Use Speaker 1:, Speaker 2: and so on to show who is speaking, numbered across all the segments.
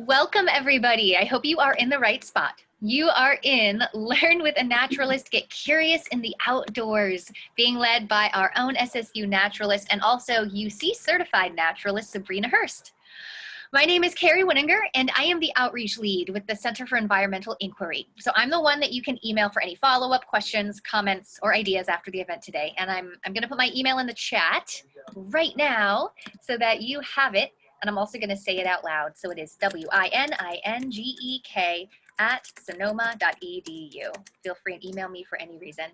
Speaker 1: Welcome, everybody. I hope you are in the right spot. You are in Learn with a Naturalist, Get Curious in the Outdoors, being led by our own SSU naturalist and also UC certified naturalist, Sabrina Hearst. My name is Carrie Winninger, and I am the outreach lead with the Center for Environmental Inquiry. So I'm the one that you can email for any follow-up questions, comments, or ideas after the event today. And I'm going to put my email in the chat right now so that you have it. And I'm also going to say it out loud. So it is winingek@sonoma.edu. Feel free and email me for any reason.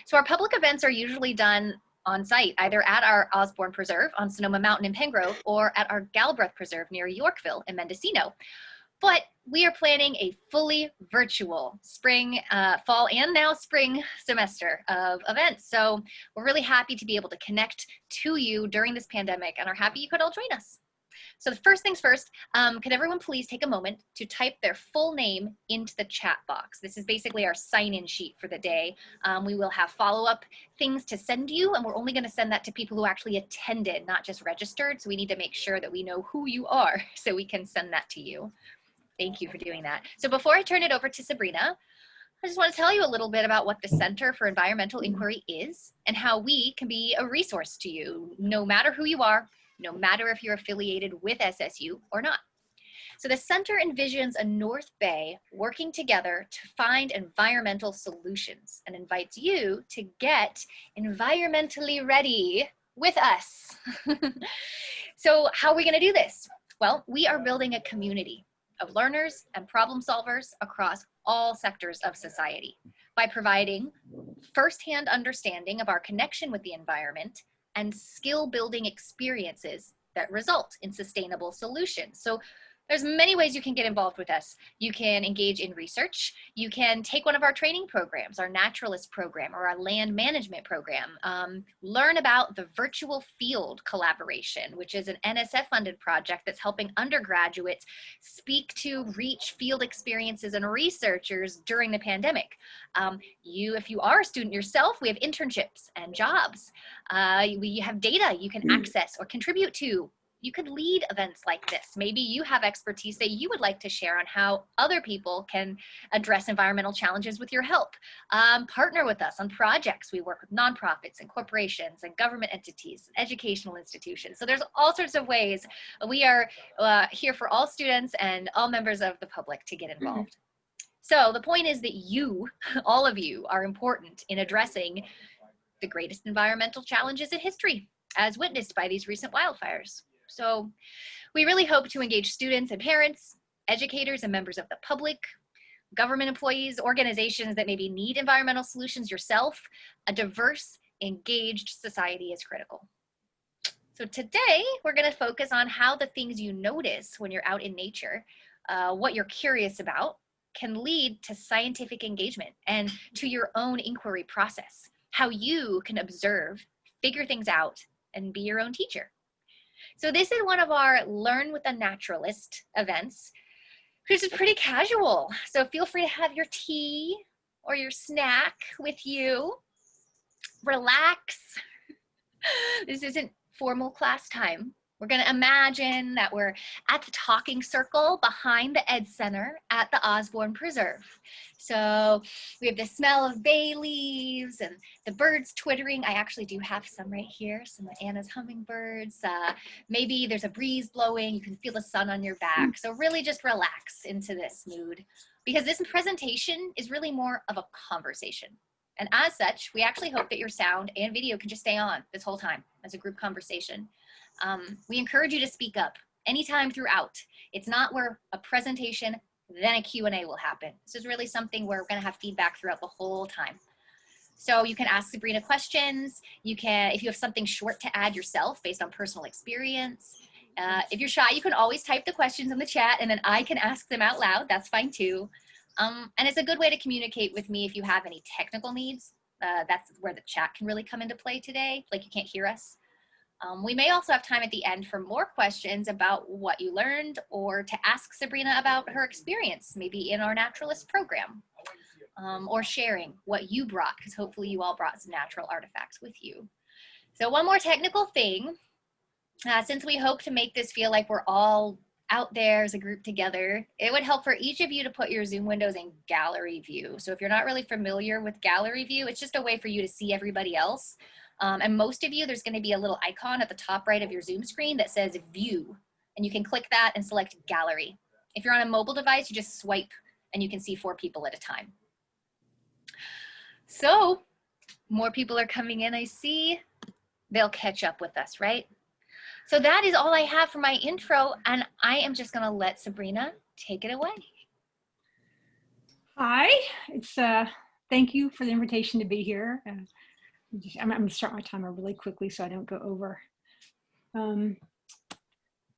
Speaker 1: So our public events are usually done on site, either at our Osborne Preserve on Sonoma Mountain in Pengrove or at our Galbraith Preserve near Yorkville in Mendocino. But we are planning a fully virtual spring, fall, and now spring semester of events. So we're really happy to be able to connect to you during this pandemic and are happy you could all join us. So the first things first, could everyone please take a moment to type their full name into the chat box? This is basically our sign-in sheet for the day. We will have follow-up things to send you, and we're only going to send that to people who actually attended, not just registered. So we need to make sure that we know who you are so we can send that to you. Thank you for doing that. So before I turn it over to Sabrina, I just want to tell you a little bit about what the Center for Environmental Inquiry is and how we can be a resource to you, no matter who you are, no matter if you're affiliated with SSU or not. So the center envisions a North Bay working together to find environmental solutions and invites you to get environmentally ready with us. So how are we going to do this? Well, we are building a community of learners and problem solvers across all sectors of society by providing firsthand understanding of our connection with the environment and skill building experiences that result in sustainable solutions. So there's many ways you can get involved with us. You can engage in research. You can take one of our training programs, our Naturalist program or our land management program. Learn about the Virtual Field Collaboration, which is an NSF-funded project that's helping undergraduates speak to reach field experiences and researchers during the pandemic. If you are a student yourself, we have internships and jobs. We have data you can access or contribute to. You could lead events like this. Maybe you have expertise that you would like to share on how other people can address environmental challenges with your help. Partner with us on projects. We work with nonprofits and corporations and government entities, and educational institutions. So there's all sorts of ways. We are here for all students and all members of the public to get involved. So the point is that you, all of you, are important in addressing the greatest environmental challenges in history, as witnessed by these recent wildfires. So we really hope to engage students and parents, educators and members of the public, government employees, organizations that maybe need environmental solutions yourself. A diverse, engaged society is critical. So today we're going to focus on how the things you notice when you're out in nature, what you're curious about, can lead to scientific engagement and to your own inquiry process, how you can observe, figure things out, and be your own teacher. So this is one of our Learn with a Naturalist events, which is pretty casual. So feel free to have your tea or your snack with you. Relax. This isn't formal class time. We're going to imagine that we're at the talking circle behind the Ed Center at the Osborne Preserve. So we have the smell of bay leaves and the birds twittering. I actually do have some right here, some of Anna's hummingbirds. Maybe there's a breeze blowing. You can feel the sun on your back. So really just relax into this mood, because this presentation is really more of a conversation. And as such, we actually hope that your sound and video can just stay on this whole time as a group conversation. We encourage you to speak up anytime throughout. It's not where a presentation, then a Q&A will happen. This is really something where we're going to have feedback throughout the whole time. So you can ask Sabrina questions. You can, if you have something short to add yourself based on personal experience. If you're shy, you can always type the questions in the chat and then I can ask them out loud. That's fine too. And it's a good way to communicate with me if you have any technical needs. That's where the chat can really come into play today, like you can't hear us. We may also have time at the end for more questions about what you learned or to ask Sabrina about her experience, maybe in our Naturalist program, or sharing what you brought, because hopefully you all brought some natural artifacts with you. So one more technical thing, since we hope to make this feel like we're all out there as a group together, it would help for each of you to put your Zoom windows in gallery view. So if you're not really familiar with gallery view, it's just a way for you to see everybody else. And most of you, there's going to be a little icon at the top right of your Zoom screen that says view, and you can click that and select gallery. If you're on a mobile device, you just swipe and you can see 4 people at a time. So more people are coming in, I see. They'll catch up with us, right? So that is all I have for my intro, and I am just gonna let Sabrina take it away.
Speaker 2: Hi, it's thank you for the invitation to be here. I'm gonna start my timer really quickly so I don't go over.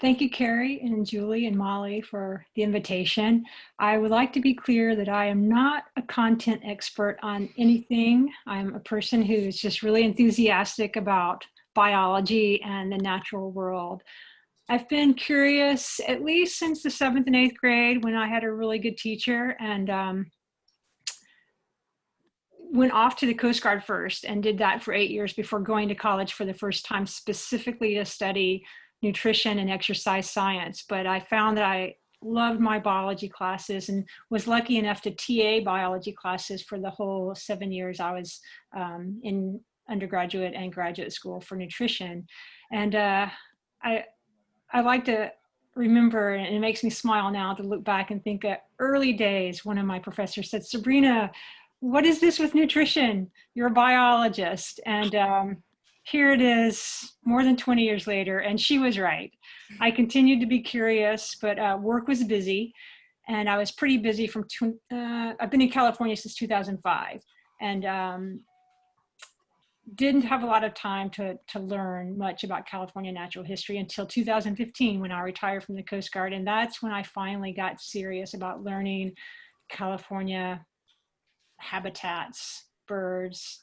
Speaker 2: Thank you, Carrie and Julie and Molly, for the invitation. I would like to be clear that I am not a content expert on anything. I'm a person who is just really enthusiastic about biology and the natural world. I've been curious at least since the 7th and 8th grade when I had a really good teacher, and went off to the Coast Guard first and did that for 8 years before going to college for the first time, specifically to study nutrition and exercise science. But I found that I loved my biology classes and was lucky enough to TA biology classes for the whole 7 years I was in undergraduate and graduate school for nutrition. And I like to remember, and it makes me smile now to look back and think that early days, one of my professors said, Sabrina, what is this with nutrition? You're a biologist. And here it is more than 20 years later, and she was right. I continued to be curious, but work was busy, and I was pretty busy from, I've been in California since 2005, and didn't have a lot of time to learn much about California natural history until 2015 when I retired from the Coast Guard. And that's when I finally got serious about learning California habitats, birds,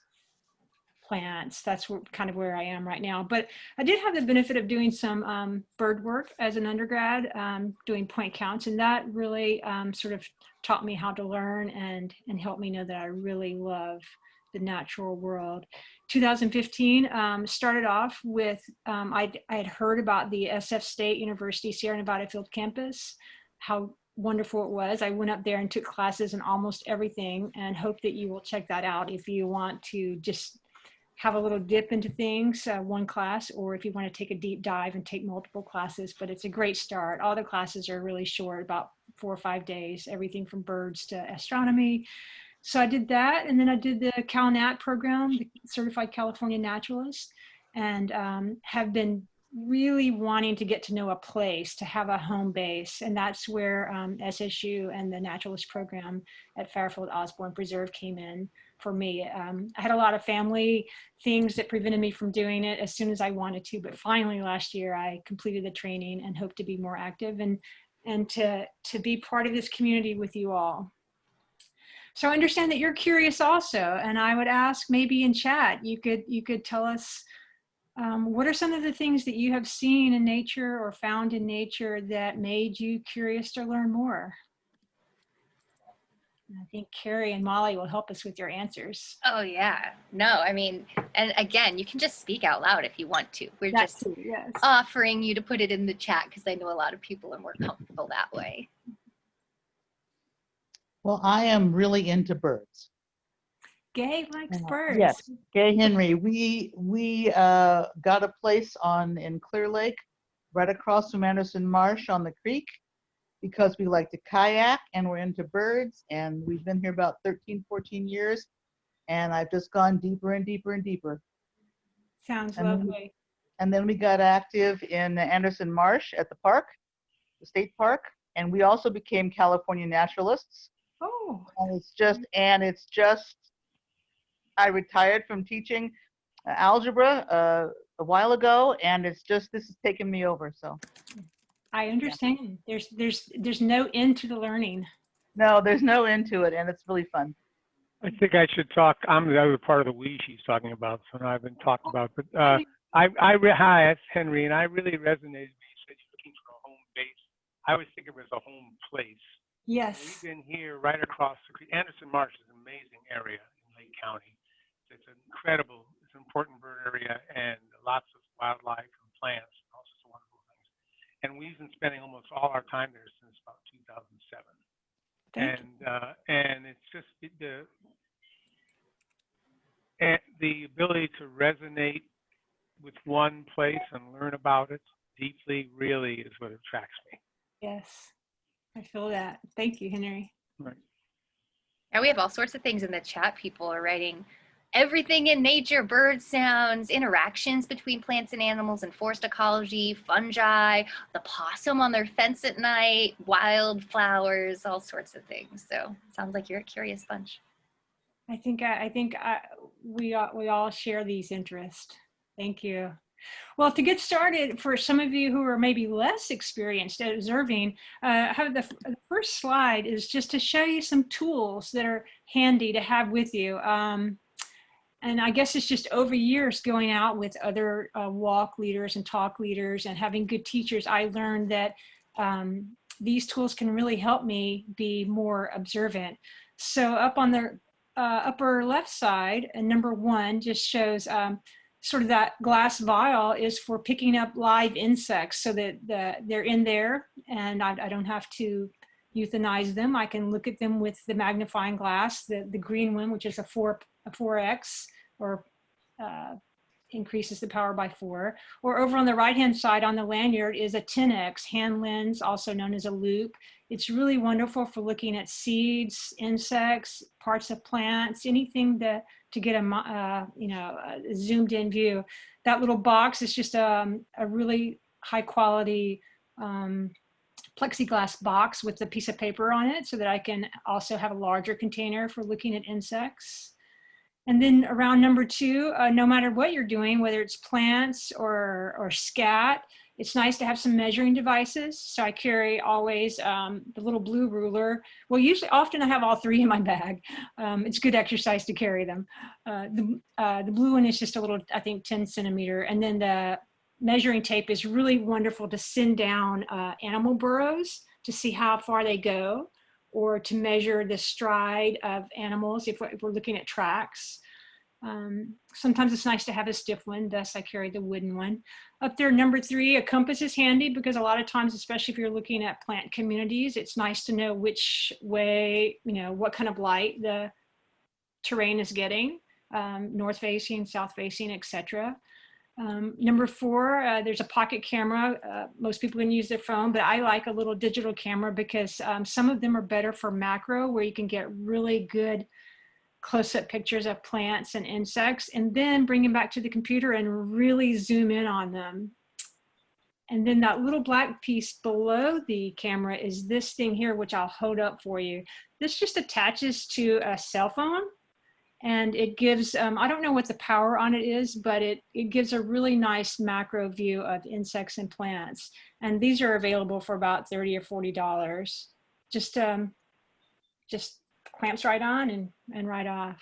Speaker 2: plants. That's kind of where I am right now. But I did have the benefit of doing some bird work as an undergrad, doing point counts, and that really sort of taught me how to learn and helped me know that I really love the natural world. 2015 started off with, I had heard about the SF State University Sierra Nevada Field Campus, how wonderful it was. I went up there and took classes in almost everything, and hope that you will check that out if you want to just have a little dip into things, one class, or if you want to take a deep dive and take multiple classes. But it's a great start. All the classes are really short, about 4 or 5 days, everything from birds to astronomy. So I did that, and then I did the CalNat program, the Certified California Naturalist, and have been really wanting to get to know a place, to have a home base. And that's where SSU and the Naturalist program at Fairfield Osborne Preserve came in for me. I had a lot of family things that prevented me from doing it as soon as I wanted to, but finally last year I completed the training and hope to be more active and to be part of this community with you all. So I understand that you're curious also, and I would ask maybe in chat, you could tell us what are some of the things that you have seen in nature or found in nature that made you curious to learn more? I think Carrie and Molly will help us with your answers.
Speaker 1: Oh yeah, no, I mean, and again, you can just speak out loud if you want to. We're
Speaker 2: That
Speaker 1: just
Speaker 2: too, yes.
Speaker 1: offering you to put it in the chat because I know a lot of people are more comfortable that way.
Speaker 3: Well, I am really into birds.
Speaker 2: Gay likes birds.
Speaker 3: Yes, Gay Henry. We got a place in Clear Lake, right across from Anderson Marsh on the creek, because we like to kayak and we're into birds, and we've been here about 13, 14 years, and I've just gone deeper and deeper and deeper.
Speaker 2: Sounds lovely.
Speaker 3: And then we got active in Anderson Marsh at the park, the state park, and we also became California Naturalists.
Speaker 2: Oh.
Speaker 3: And it's just, I retired from teaching algebra a while ago, and it's just, this has taken me over, so.
Speaker 2: I understand. Yeah. There's no end to the learning.
Speaker 3: No, there's no end to it, and it's really fun.
Speaker 4: I think I should talk. I'm the other part of the we she's talking about, so I've been talking about. But hi, it's Henry, and I really resonated when you said you're looking for a home base. I always think of it as a home place.
Speaker 2: Yes.
Speaker 4: We've been here right across the creek. Anderson Marsh is an amazing area in Lake County. It's an important bird area, and lots of wildlife and plants, and all sorts of wonderful things. and we've been spending almost all our time there since about 2007.
Speaker 2: Thank you.
Speaker 4: And it's just the ability to resonate with one place and learn about it deeply really is what attracts me.
Speaker 2: Yes, I feel that. Thank you, Henry.
Speaker 4: Right.
Speaker 1: And we have all sorts of things in the chat. People are writing everything in nature, bird sounds, interactions between plants and animals and forest ecology, fungi, the possum on their fence at night, wildflowers, all sorts of things. So it sounds like you're a curious bunch.
Speaker 2: I think we all share these interests. Thank you. Well, to get started, for some of you who are maybe less experienced at observing, the first slide is just to show you some tools that are handy to have with you. And I guess it's just over years going out with other walk leaders and talk leaders and having good teachers, I learned that these tools can really help me be more observant. So up on the upper left side, and number 1 just shows sort of that glass vial is for picking up live insects so that they're in there and I don't have to euthanize them. I can look at them with the magnifying glass, the green one, which is a 4x, or increases the power by 4. Or over on the right-hand side on the lanyard is a 10x hand lens, also known as a loupe. It's really wonderful for looking at seeds, insects, parts of plants, anything to get a zoomed in view. That little box is just a really high quality plexiglass box with a piece of paper on it so that I can also have a larger container for looking at insects. And then around number 2, no matter what you're doing, whether it's plants or scat, it's nice to have some measuring devices. So I carry always the little blue ruler. Well, often I have all 3 in my bag. It's good exercise to carry them. The blue one is just a little, I think, 10 centimeter. And then the measuring tape is really wonderful to send down animal burrows to see how far they go, or to measure the stride of animals if we're looking at tracks. Sometimes it's nice to have a stiff one, thus I carry the wooden one. Up there, number 3, a compass is handy because a lot of times, especially if you're looking at plant communities, it's nice to know which way, what kind of light the terrain is getting, north facing, south facing, etc. Number 4, there's a pocket camera. Most people can use their phone, but I like a little digital camera because some of them are better for macro, where you can get really good close-up pictures of plants and insects, and then bring them back to the computer and really zoom in on them. And then that little black piece below the camera is this thing here, which I'll hold up for you. This just attaches to a cell phone. And it gives, I don't know what the power on it is, but it gives a really nice macro view of insects and plants. And these are available for about $30 or $40. Just clamps right on and right off.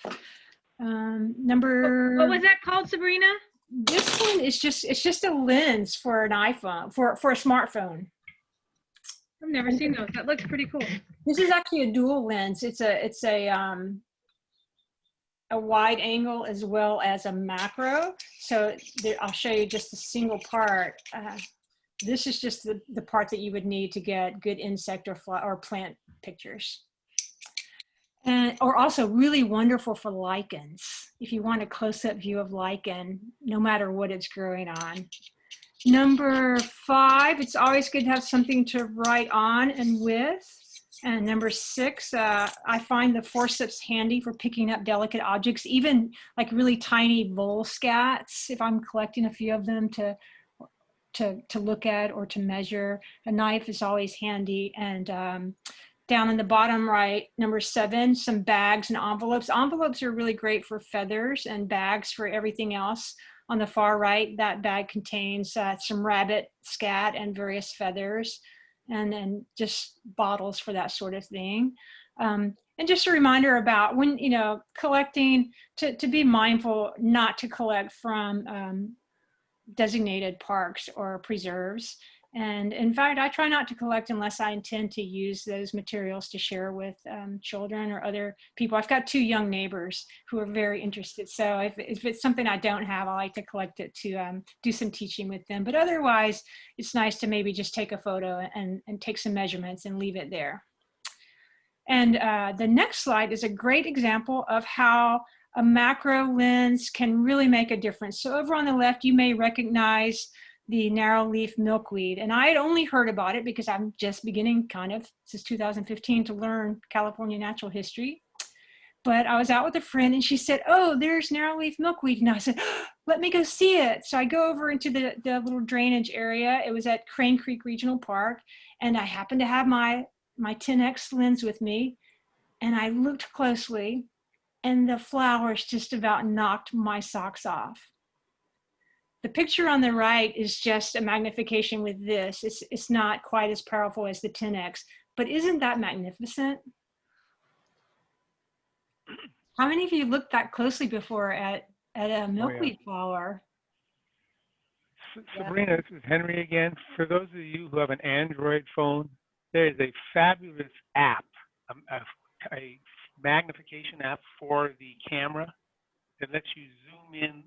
Speaker 5: What was that called, Sabrina?
Speaker 2: This one is just a lens for an iPhone, for a smartphone.
Speaker 5: I've never seen those. That looks pretty cool.
Speaker 2: This is actually a dual lens. It's a wide angle as well as a macro. So I'll show you just a single part. This is just the part that you would need to get good insect or plant pictures. Or also really wonderful for lichens. If you want a close-up view of lichen, no matter what it's growing on. Number 5, it's always good to have something to write on and with. And number 6, I find the forceps handy for picking up delicate objects, even like really tiny vole scats, if I'm collecting a few of them to look at or to measure. A knife is always handy. And down in the bottom right, number 7, some bags and envelopes. Envelopes are really great for feathers, and bags for everything else. On the far right, that bag contains some rabbit scat and various feathers, and then just bottles for that sort of thing. And just a reminder about when, collecting, to be mindful not to collect from designated parks or preserves. And in fact, I try not to collect unless I intend to use those materials to share with children or other people. I've got 2 young neighbors who are very interested. So if it's something I don't have, I like to collect it to do some teaching with them. But otherwise, it's nice to maybe just take a photo and take some measurements and leave it there. And the next slide is a great example of how a macro lens can really make a difference. So over on the left, you may recognize the narrow leaf milkweed. And I had only heard about it because I'm just beginning kind of since 2015 to learn California natural history. But I was out with a friend and she said, oh, there's narrow leaf milkweed. And I said, oh, let me go see it. So I go over into the little drainage area. It was at Crane Creek Regional Park. And I happened to have my 10X lens with me. And I looked closely and the flowers just about knocked my socks off. The picture on the right is just a magnification with this. It's not quite as powerful as the 10X, but isn't that magnificent? How many of you looked that closely before at a milkweed flower?
Speaker 4: Sabrina, this is Henry again. For those of you who have an Android phone, there is a fabulous app, a magnification app for the camera that lets you zoom in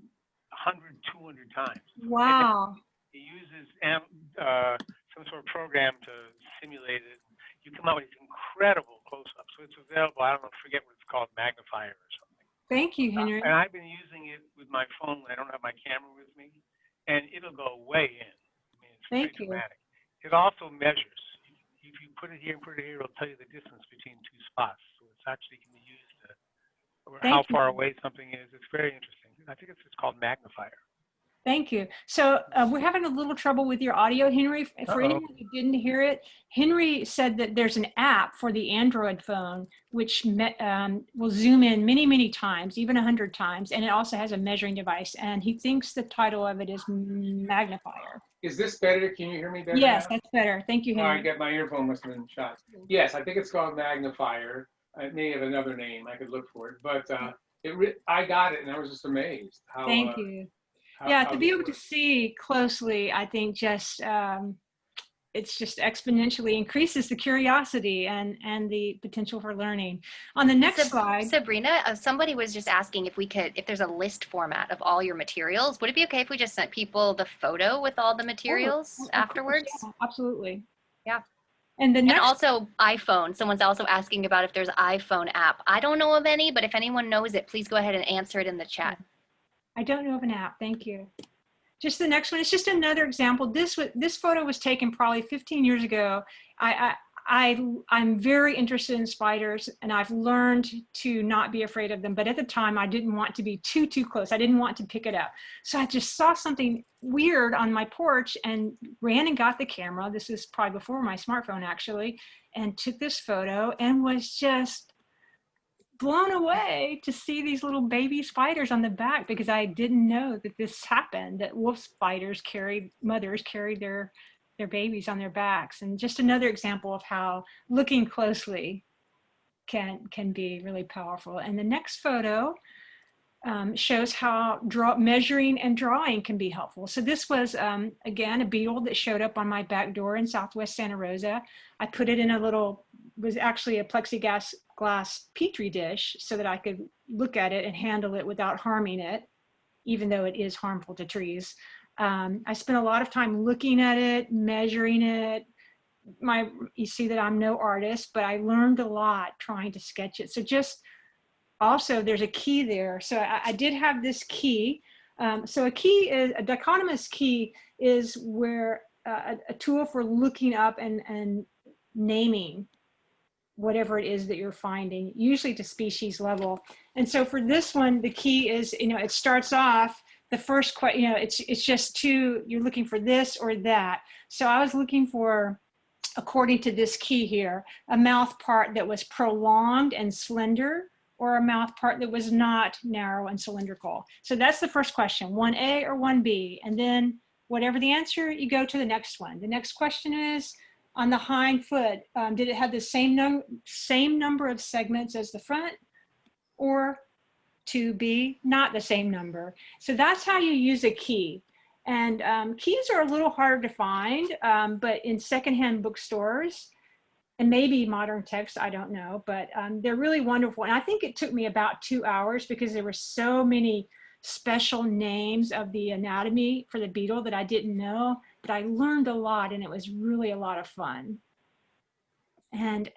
Speaker 4: 100, 200 times.
Speaker 2: Wow.
Speaker 4: It uses some sort of program to simulate it. You come out with incredible close-up. So it's available. I don't know, forget what it's called, magnifier or something.
Speaker 2: Thank you, Henry.
Speaker 4: And I've been using it with my phone when I don't have my camera with me, and it'll go way in. I mean, it's pretty dramatic. It also measures. If you put it here and put it here, it'll tell you the distance between 2 spots. So it's actually can be used to how far away something is. It's very interesting. I think it's called magnifier.
Speaker 2: Thank you. So we're having a little trouble with your audio, Henry. For anyone who didn't hear it, Henry said that there's an app for the Android phone, which will zoom in many, many times, even 100 times. And it also has a measuring device. And he thinks the title of it is Magnifier.
Speaker 6: Is this better? Can you hear me better?
Speaker 2: Yes,
Speaker 6: now?
Speaker 2: that's better. Thank you, Henry.
Speaker 6: I get my earphone must have been shot. Yes, I think it's called Magnifier. It may have another name. I could look for it. But I got it, and I was just amazed. How,
Speaker 2: Thank you. Yeah, to be able to see closely, I think just it's just exponentially increases the curiosity and the potential for learning. On the next slide,
Speaker 1: Sabrina, somebody was just asking if there's a list format of all your materials. Would it be okay if we just sent people the photo with all the materials afterwards?
Speaker 2: Yeah, absolutely.
Speaker 1: Yeah.
Speaker 2: And the next,
Speaker 1: and also iPhone. Someone's also asking about if there's iPhone app. I don't know of any, but if anyone knows it, please go ahead and answer it in the chat.
Speaker 2: I don't know of an app. Thank you. Just the next one. It's just another example. This photo was taken probably 15 years ago. I'm very interested in spiders, and I've learned to not be afraid of them. But at the time, I didn't want to be too close. I didn't want to pick it up. So I just saw something weird on my porch and ran and got the camera. This is probably before my smartphone, actually, and took this photo and was just blown away to see these little baby spiders on the back, because I didn't know that this happened, that wolf spiders mothers carried their babies on their backs. And just another example of how looking closely can be really powerful. And the next photo shows how measuring and drawing can be helpful. So this was, again, a beetle that showed up on my back door in Southwest Santa Rosa. I put it in was actually a plexiglass petri dish so that I could look at it and handle it without harming it, even though it is harmful to trees. I spent a lot of time looking at it, measuring it. You see that I'm no artist, but I learned a lot trying to sketch it. So also there's a key there. So I did have this key. So a dichotomous key is where a tool for looking up and naming whatever it is that you're finding, usually to species level. And so for this one, the key is, it starts off the first question, it's just you're looking for this or that. So I was looking for, according to this key here, a mouth part that was prolonged and slender, or a mouth part that was not narrow and cylindrical. So that's the first question, 1A or 1B. And then whatever the answer, you go to the next one. The next question is, on the hind foot, did it have the same number of segments as the front, or 2B, not the same number? So that's how you use a key. And keys are a little harder to find, but in secondhand bookstores, and maybe modern text, I don't know, but they're really wonderful. And I think it took me about 2 hours because there were so many special names of the anatomy for the beetle that I didn't know, but I learned a lot and it was really a lot of fun. And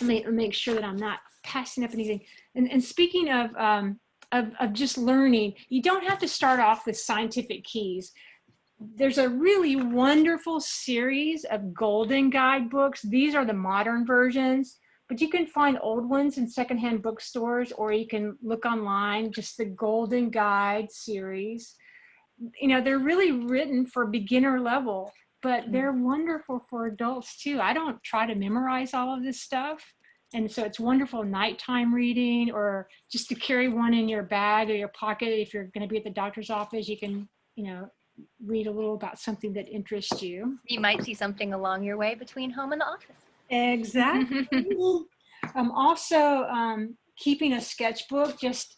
Speaker 2: make sure that I'm not passing up anything. And speaking of just learning, you don't have to start off with scientific keys. There's a really wonderful series of golden guidebooks. These are the modern versions, but you can find old ones in secondhand bookstores, or you can look online, just the Golden Guide series. You know, they're really written for beginner level, but they're wonderful for adults too. I don't try to memorize all of this stuff. And so it's wonderful nighttime reading, or just to carry one in your bag or your pocket. If you're going to be at the doctor's office, you can, you know, read a little about something that interests you.
Speaker 1: You might see something along your way between home and the office.
Speaker 2: Exactly. Also, keeping a sketchbook, just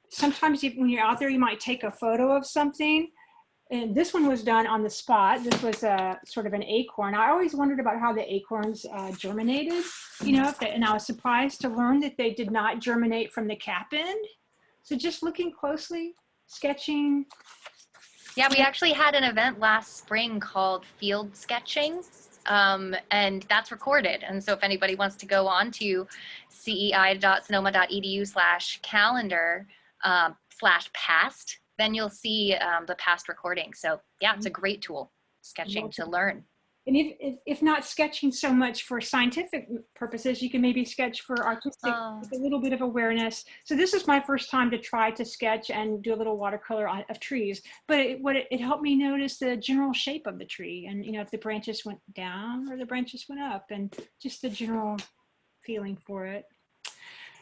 Speaker 2: sometimes when you're out there, you might take a photo of something. And this one was done on the spot. This was a sort of an acorn. I always wondered about how the acorns germinated, you know, and I was surprised to learn that they did not germinate from the cap end. So just looking closely, sketching.
Speaker 1: Yeah, we actually had an event last spring called Field Sketching, and that's recorded. And so if anybody wants to go on to cei.sonoma.edu/calendar/past, then you'll see the past recording. So yeah, it's a great tool, sketching to learn.
Speaker 2: And if not sketching so much for scientific purposes, you can maybe sketch for artistic, with a little bit of awareness. So this is my first time to try to sketch and do a little watercolor of trees, but it helped me notice the general shape of the tree, and, you know, if the branches went down or the branches went up, and just the general feeling for it.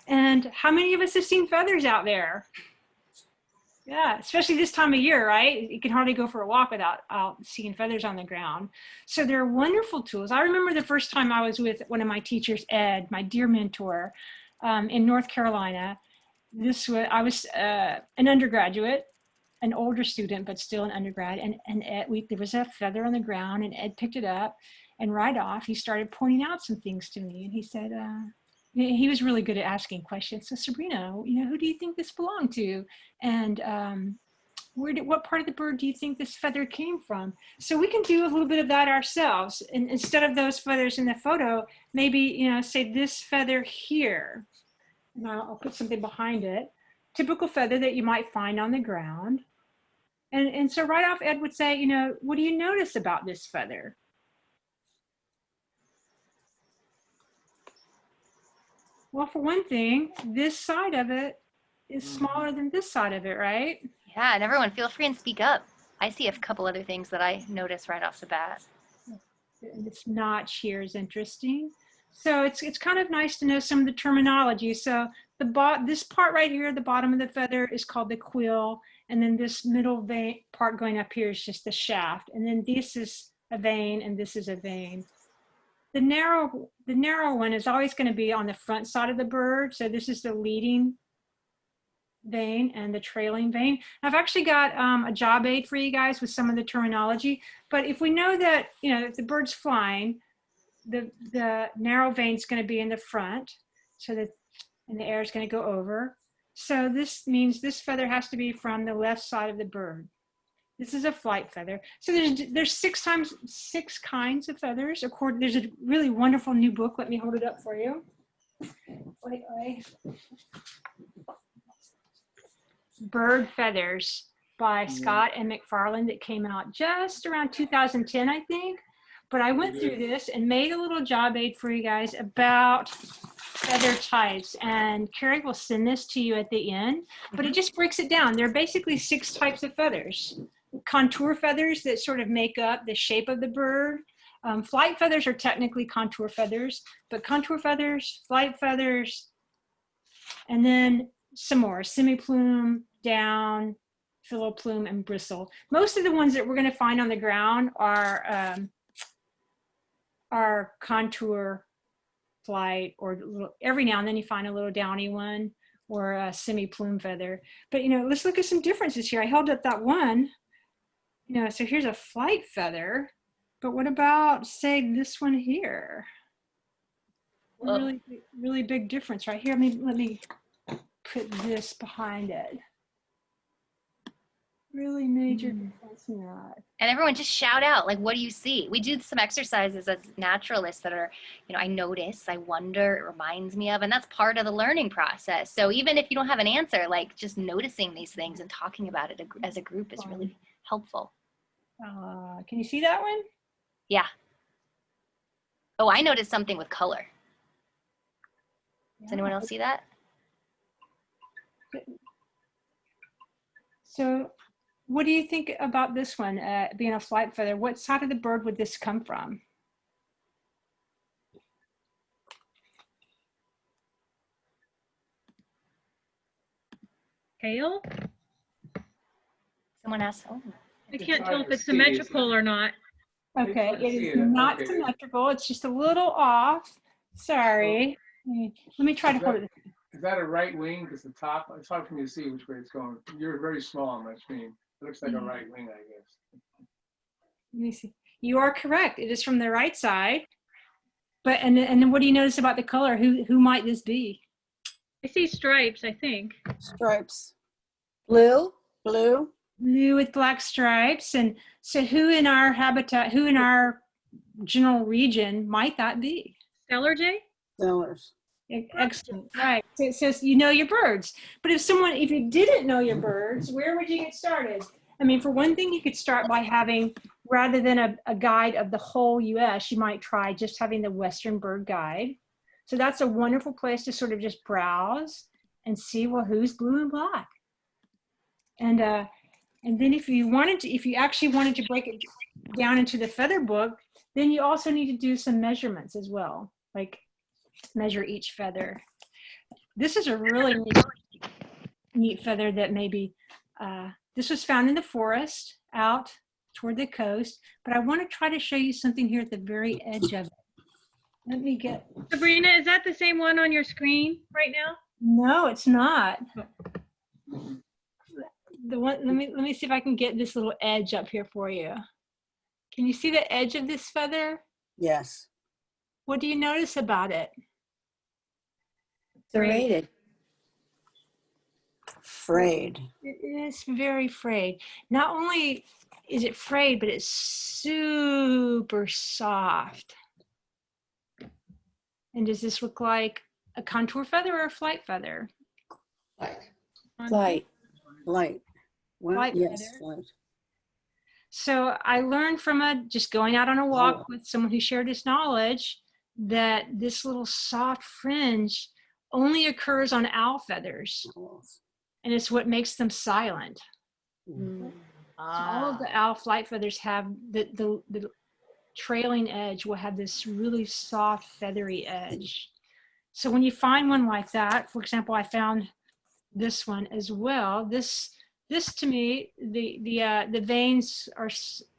Speaker 2: And how many of us have seen feathers out there? Yeah, especially this time of year, right? You can hardly go for a walk without seeing feathers on the ground. So they're wonderful tools. I remember the first time I was with one of my teachers, Ed, my dear mentor, in North Carolina. I was an undergraduate, an older student, but still an undergrad. And Ed, there was a feather on the ground, and Ed picked it up, and right off, he started pointing out some things to me. And he said, he was really good at asking questions. So Sabrina, you know, who do you think this belonged to? And what part of the bird do you think this feather came from? So we can do a little bit of that ourselves. And instead of those feathers in the photo, maybe, you know, say this feather here. And I'll put something behind it. Typical feather that you might find on the ground. And so right off, Ed would say, you know, what do you notice about this feather? Well, for one thing, this side of it is smaller than this side of it, right?
Speaker 1: Yeah, and everyone feel free and speak up. I see a couple other things that I notice right off the bat.
Speaker 2: And this notch here is interesting. So it's kind of nice to know some of the terminology. So this part right here, the bottom of the feather, is called the quill. And then this middle vein part going up here is just the shaft. And then this is a vein, and this is a vein. The narrow one is always going to be on the front side of the bird. So this is the leading vein and the trailing vein. I've actually got a job aid for you guys with some of the terminology. But if we know that, you know, if the bird's flying, the narrow vein is going to be in the front, so that, and the air is going to go over. So this means this feather has to be from the left side of the bird. This is a flight feather. So there's six kinds of feathers. There's a really wonderful new book. Let me hold it up for you. Bird Feathers by Scott and McFarland that came out just around 2010, I think. But I went through this and made a little job aid for you guys about feather types, and Carrie will send this to you at the end, but it just breaks it down. There are basically 6 types of feathers. Contour feathers that sort of make up the shape of the bird. Flight feathers are technically contour feathers, but contour feathers, flight feathers, and then some more: semi-plume, down, filoplume, and bristle. Most of the ones that we're going to find on the ground are contour flight, or every now and then you find a little downy one, or a semi-plume feather. But, let's look at some differences here. I held up that one, so here's a flight feather, but what about, say, this one here?
Speaker 1: Whoa.
Speaker 2: Really big difference right here. Let me put this behind it. Really major difference in that.
Speaker 1: And everyone just shout out, like, what do you see? We do some exercises as naturalists that are, I notice, I wonder, it reminds me of, and that's part of the learning process. So even if you don't have an answer, like just noticing these things and talking about it as a group is really helpful.
Speaker 2: Can you see that one?
Speaker 1: Yeah. Oh, I noticed something with color. Does anyone else see that?
Speaker 2: So what do you think about this one, being a flight feather? What side of the bird would this come from?
Speaker 5: Tail?
Speaker 1: Someone asked, oh.
Speaker 5: I can't tell if
Speaker 6: hard
Speaker 5: it's
Speaker 6: to see, isn't it?
Speaker 5: symmetrical or not.
Speaker 2: Okay,
Speaker 6: hard to
Speaker 2: it
Speaker 6: see
Speaker 2: is
Speaker 6: it.
Speaker 2: not
Speaker 6: Okay.
Speaker 2: symmetrical. It's just a little off. Sorry. Let me try to hold it.
Speaker 6: Is that a right wing? Because the top, it's hard for me to see which way it's going. You're very small on my screen. It looks like a right wing, I guess.
Speaker 2: Let me see. You are correct. It is from the right side. But and then what do you notice about the color? Who might this be?
Speaker 5: I see stripes, I think.
Speaker 7: Stripes. Blue? Blue?
Speaker 2: Blue with black stripes. And so who in our habitat, who in our general region might that be?
Speaker 5: Stellar Jay?
Speaker 7: Sellers.
Speaker 2: Excellent. Right. So it says you know your birds. But if you didn't know your birds, where would you get started? I mean, for one thing, you could start by having, rather than a guide of the whole US, you might try just having the Western Bird Guide. So that's a wonderful place to sort of just browse and see, well, who's blue and black. And then if you actually wanted to break it down into the feather book, then you also need to do some measurements as well, like measure each feather. This is a really neat feather that maybe, this was found in the forest out toward the coast, but I want to try to show you something here at the very edge of it. Let me get.
Speaker 5: Sabrina, is that the same one on your screen right now?
Speaker 2: No, it's not. The one. Let me see if I can get this little edge up here for you. Can you see the edge of this feather?
Speaker 7: Yes.
Speaker 2: What do you notice about it?
Speaker 7: Serrated. Frayed.
Speaker 2: It is very frayed. Not only is it frayed, but it's super soft. And does this look like a contour feather or a flight feather?
Speaker 7: Flight. Flight. Well,
Speaker 2: Flight
Speaker 7: yes,
Speaker 2: feather.
Speaker 7: flight.
Speaker 2: So I learned from just going out on a walk with someone who shared his knowledge that this little soft fringe only occurs on owl feathers. And it's what makes them silent. So all of the owl flight feathers have the trailing edge will have this really soft feathery edge. So when you find one like that, for example, I found this one as well. This to me, the veins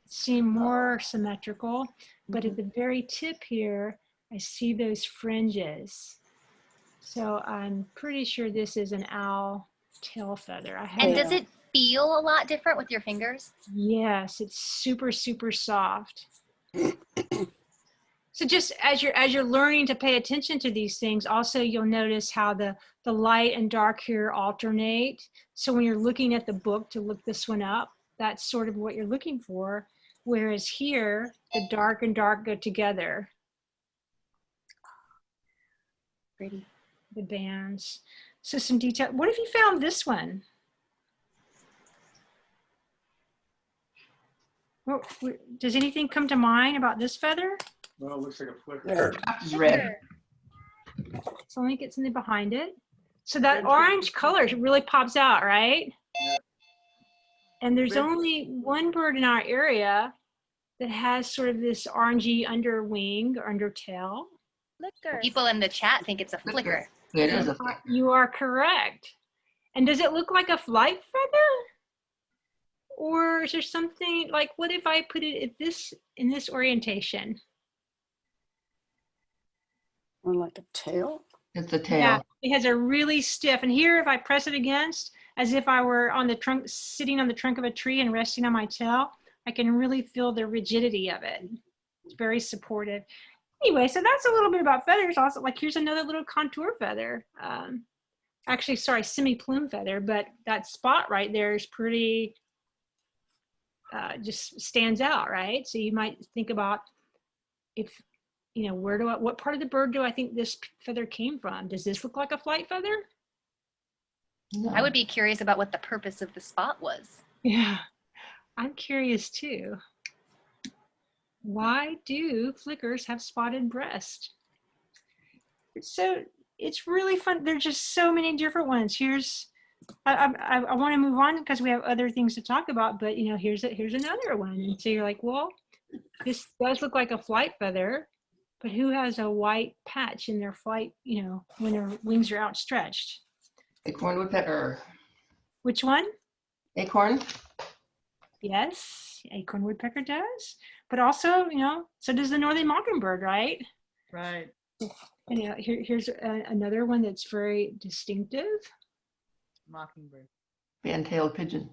Speaker 2: seem more symmetrical, but at the very tip here, I see those fringes. So I'm pretty sure this is an owl tail feather.
Speaker 1: And does it feel a lot different with your fingers?
Speaker 2: Yes, it's super, super soft. So just as you're learning to pay attention to these things, also you'll notice how the light and dark here alternate. So when you're looking at the book to look this one up, that's sort of what you're looking for. Whereas here, the dark and dark go together.
Speaker 1: Pretty.
Speaker 2: The bands. So some detail. What if you found this one? Well, does anything come to mind about this feather?
Speaker 6: Well, it looks like a flicker.
Speaker 3: Red.
Speaker 2: So let me get something behind it. So that orange color really pops out, right?
Speaker 6: Yeah.
Speaker 2: And there's only one bird in our area that has sort of this orangey underwing or undertail.
Speaker 1: People in the chat think it's a flicker.
Speaker 3: It is a
Speaker 2: You are correct. And does it look like a flight feather? Or is there something like, what if I put it at in this orientation?
Speaker 7: Or like a tail?
Speaker 8: It's the
Speaker 2: Yeah,
Speaker 8: tail.
Speaker 2: it has a really stiff, and here if I press it against, as if I were on the trunk, sitting on the trunk of a tree and resting on my tail, I can really feel the rigidity of it. It's very supportive. Anyway, so that's a little bit about feathers. Also, like here's another little contour feather. Actually, sorry, semi-plume feather, but that spot right there is pretty, just stands out, right? So you might think about if, you know, what part of the bird do I think this feather came from? Does this look like a flight feather?
Speaker 8: No.
Speaker 1: I would be curious about what the purpose of the spot was.
Speaker 2: Yeah, I'm curious too. Why do flickers have spotted breast? So it's really fun. There's just so many different ones. Here's, I want to move on because we have other things to talk about, but you know, here's another one. And so you're like, well, this does look like a flight feather, but who has a white patch in their flight, you know, when their wings are outstretched?
Speaker 8: Acorn woodpecker.
Speaker 2: Which one?
Speaker 8: Acorn.
Speaker 2: Yes, acorn woodpecker does. But also, you know, so does the northern mockingbird, right?
Speaker 3: Right.
Speaker 2: And you know, here's another one that's very distinctive.
Speaker 3: Mockingbird.
Speaker 8: Fan-tailed pigeon.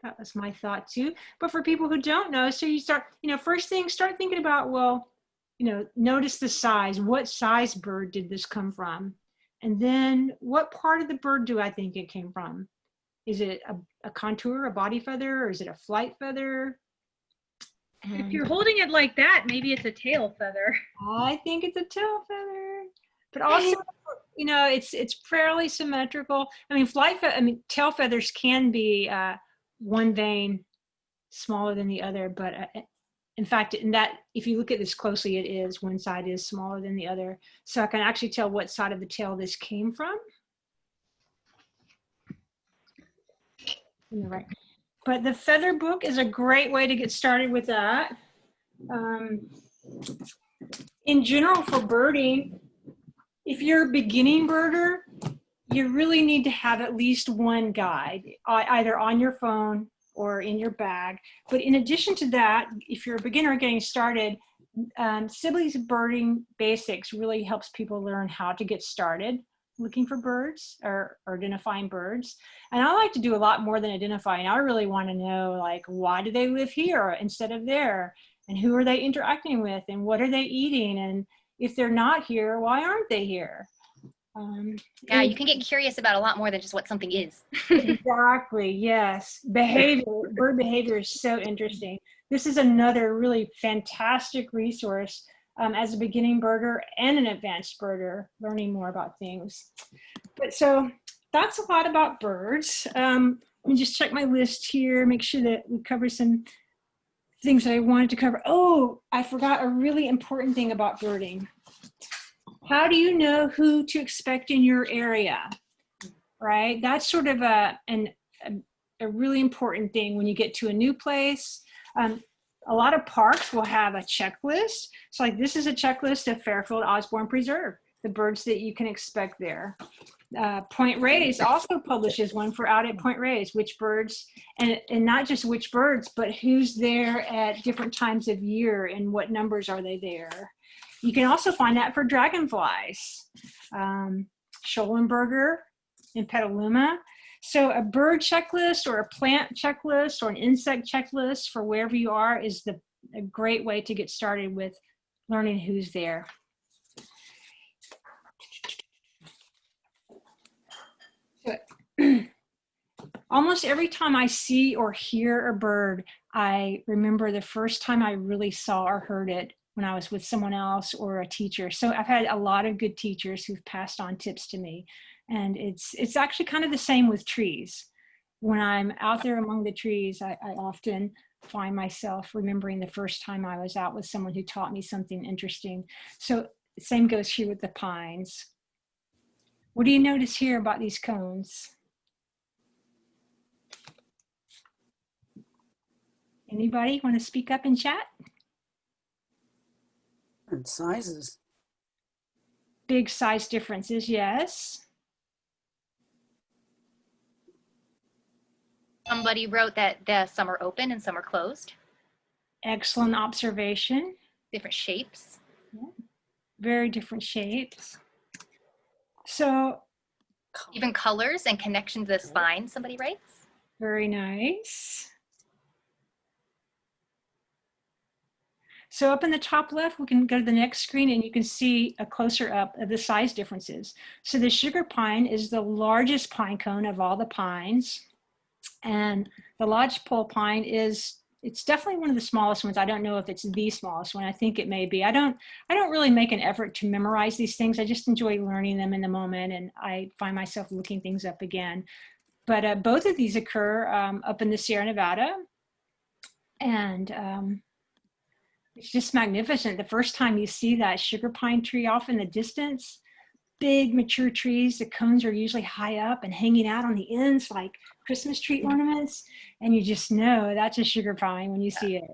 Speaker 2: That was my thought too. But for people who don't know, so you start, you know, first thing, start thinking about, well, you know, notice the size. What size bird did this come from? And then what part of the bird do I think it came from? Is it a contour, a body feather, or is it a flight feather?
Speaker 5: If you're holding it like that, maybe it's a tail feather.
Speaker 2: I think it's a tail feather, but also, you know, it's fairly symmetrical. I mean, tail feathers can be one vein smaller than the other, but in fact, if you look at this closely, it is one side is smaller than the other. So I can actually tell what side of the tail this came from. Right. But the feather book is a great way to get started with that. In general, for birding, if you're a beginning birder, you really need to have at least one guide, either on your phone or in your bag. But in addition to that, if you're a beginner getting started, Sibley's Birding Basics really helps people learn how to get started looking for birds or identifying birds. And I like to do a lot more than identifying. I really want to know, like, why do they live here instead of there? And who are they interacting with? And what are they eating? And if they're not here, why aren't they here?
Speaker 1: Yeah, you can get curious about a lot more than just what something is.
Speaker 2: Exactly, yes. Bird behavior is so interesting. This is another really fantastic resource as a beginning birder and an advanced birder, learning more about things. But so that's a lot about birds. Let me just check my list here, make sure that we cover some things that I wanted to cover. Oh, I forgot a really important thing about birding. How do you know who to expect in your area, right? That's sort of a really important thing when you get to a new place. A lot of parks will have a checklist. So like this is a checklist of Fairfield Osborne Preserve, the birds that you can expect there. Point Reyes also publishes one for out at Point Reyes, which birds, and not just which birds, but who's there at different times of year and what numbers are they there. You can also find that for dragonflies, Schollenberger in Petaluma. So a bird checklist or a plant checklist or an insect checklist for wherever you are is a great way to get started with learning who's there. Almost every time I see or hear a bird, I remember the first time I really saw or heard it when I was with someone else or a teacher. So I've had a lot of good teachers who've passed on tips to me. And it's actually kind of the same with trees. When I'm out there among the trees, I often find myself remembering the first time I was out with someone who taught me something interesting. So same goes here with the pines. What do you notice here about these cones? Anybody want to speak up in chat?
Speaker 7: And sizes.
Speaker 2: Big size differences, yes.
Speaker 1: Somebody wrote that some are open and some are closed.
Speaker 2: Excellent observation.
Speaker 1: Different shapes.
Speaker 2: Very different shapes. So
Speaker 1: Even colors and connection to the spine, somebody writes.
Speaker 2: very nice. So up in the top left, we can go to the next screen and you can see a closer up of the size differences. So the sugar pine is the largest pine cone of all the pines. And the lodgepole pine it's definitely one of the smallest ones. I don't know if it's the smallest one. I think it may be. I don't really make an effort to memorize these things. I just enjoy learning them in the moment, and I find myself looking things up again. But both of these occur up in the Sierra Nevada. And it's just magnificent. The first time you see that sugar pine tree off in the distance, big mature trees, the cones are usually high up and hanging out on the ends like Christmas tree ornaments. And you just know that's a sugar pine when you see it.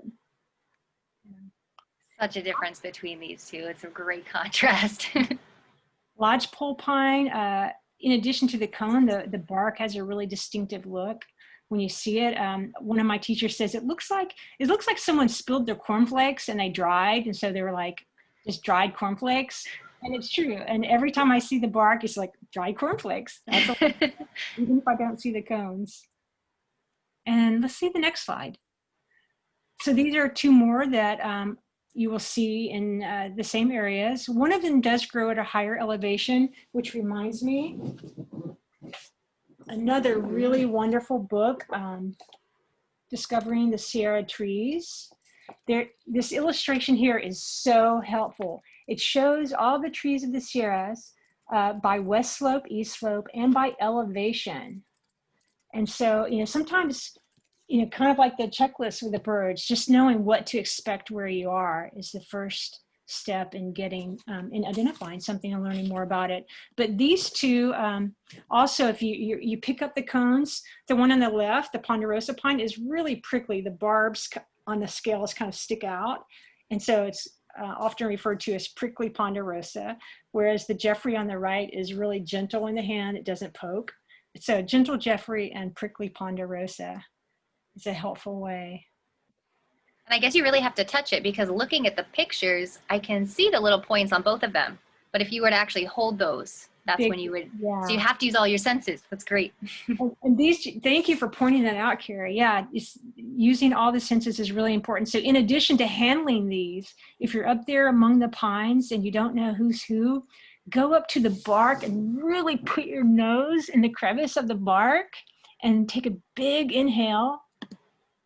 Speaker 1: Such a difference between these two. It's a great contrast.
Speaker 2: Lodgepole pine, in addition to the cone, the bark has a really distinctive look. When you see it, one of my teachers says it looks like someone spilled their cornflakes and they dried, and so they were like just dried cornflakes. And it's true. And every time I see the bark, it's like dried cornflakes. That's even if I don't see the cones. And let's see the next slide. So these are two more that you will see in the same areas. One of them does grow at a higher elevation, which reminds me, another really wonderful book, Discovering the Sierra Trees. This illustration here is so helpful. It shows all the trees of the Sierras by west slope, east slope, and by elevation. And so, sometimes, kind of like the checklist with the birds, just knowing what to expect where you are is the first step in getting, in identifying something and learning more about it. But these two, also, if you pick up the cones, the one on the left, the Ponderosa pine, is really prickly. The barbs on the scales kind of stick out. And so it's often referred to as prickly Ponderosa, whereas the Jeffrey on the right is really gentle in the hand. It doesn't poke. So gentle Jeffrey and prickly Ponderosa is a helpful way.
Speaker 1: And I guess you really have to touch it, because looking at the pictures, I can see the little points on both of them. But if you were to actually hold those, that's when you would,
Speaker 2: yeah.
Speaker 1: So you have to use all your senses. That's great.
Speaker 2: And these, thank you for pointing that out, Carrie. Yeah, using all the senses is really important. So in addition to handling these, if you're up there among the pines and you don't know who's who, go up to the bark and really put your nose in the crevice of the bark and take a big inhale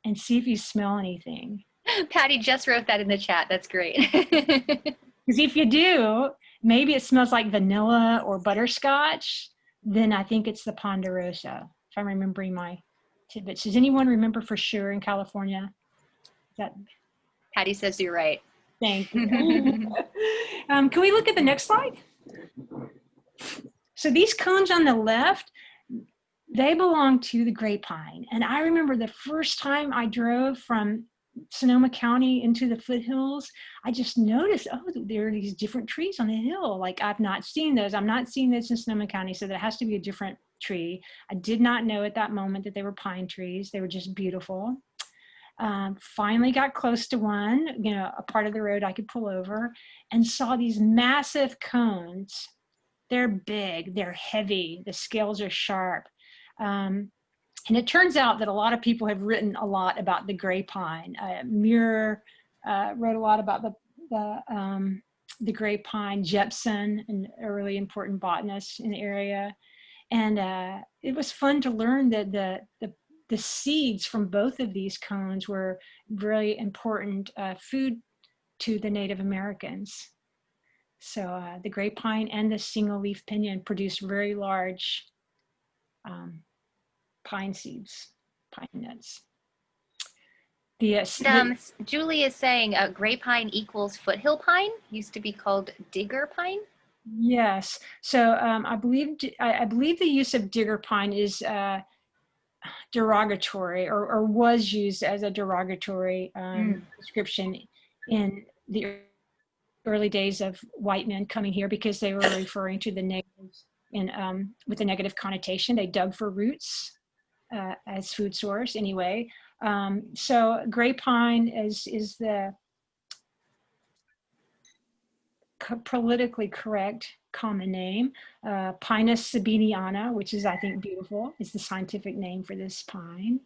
Speaker 2: and see if you smell anything.
Speaker 1: Patty just wrote that in the chat. That's great.
Speaker 2: Because if you do, maybe it smells like vanilla or butterscotch, then I think it's the Ponderosa, if I'm remembering my tidbits. Does anyone remember for sure in California?
Speaker 1: Patty says you're right.
Speaker 2: Thank you. Can we look at the next slide? So these cones on the left, they belong to the Grape Pine. And I remember the first time I drove from Sonoma County into the foothills, I just noticed, oh, there are these different trees on the hill. Like, I've not seen those. I'm not seeing this in Sonoma County, so that has to be a different tree. I did not know at that moment that they were pine trees. They were just beautiful. Finally got close to one, a part of the road I could pull over, and saw these massive cones. They're big, they're heavy, the scales are sharp. And it turns out that a lot of people have written a lot about the Grape Pine. Muir wrote a lot about the Grape Pine. Jepson, a really important botanist in the area. And it was fun to learn that the seeds from both of these cones were really important food to the Native Americans. So the Grape Pine and the single leaf pinyon produce very large pine seeds, pine nuts.
Speaker 1: Julie is saying Grape Pine equals foothill pine, used to be called digger pine.
Speaker 2: Yes, so I believe the use of digger pine is derogatory, or was used as a derogatory description in the early days of white men coming here, because they were referring to the negatives with a negative connotation. They dug for roots as food source anyway. So Grape Pine is the politically correct common name. Pinus sabiniana, which is, I think, beautiful, is the scientific name for this pine.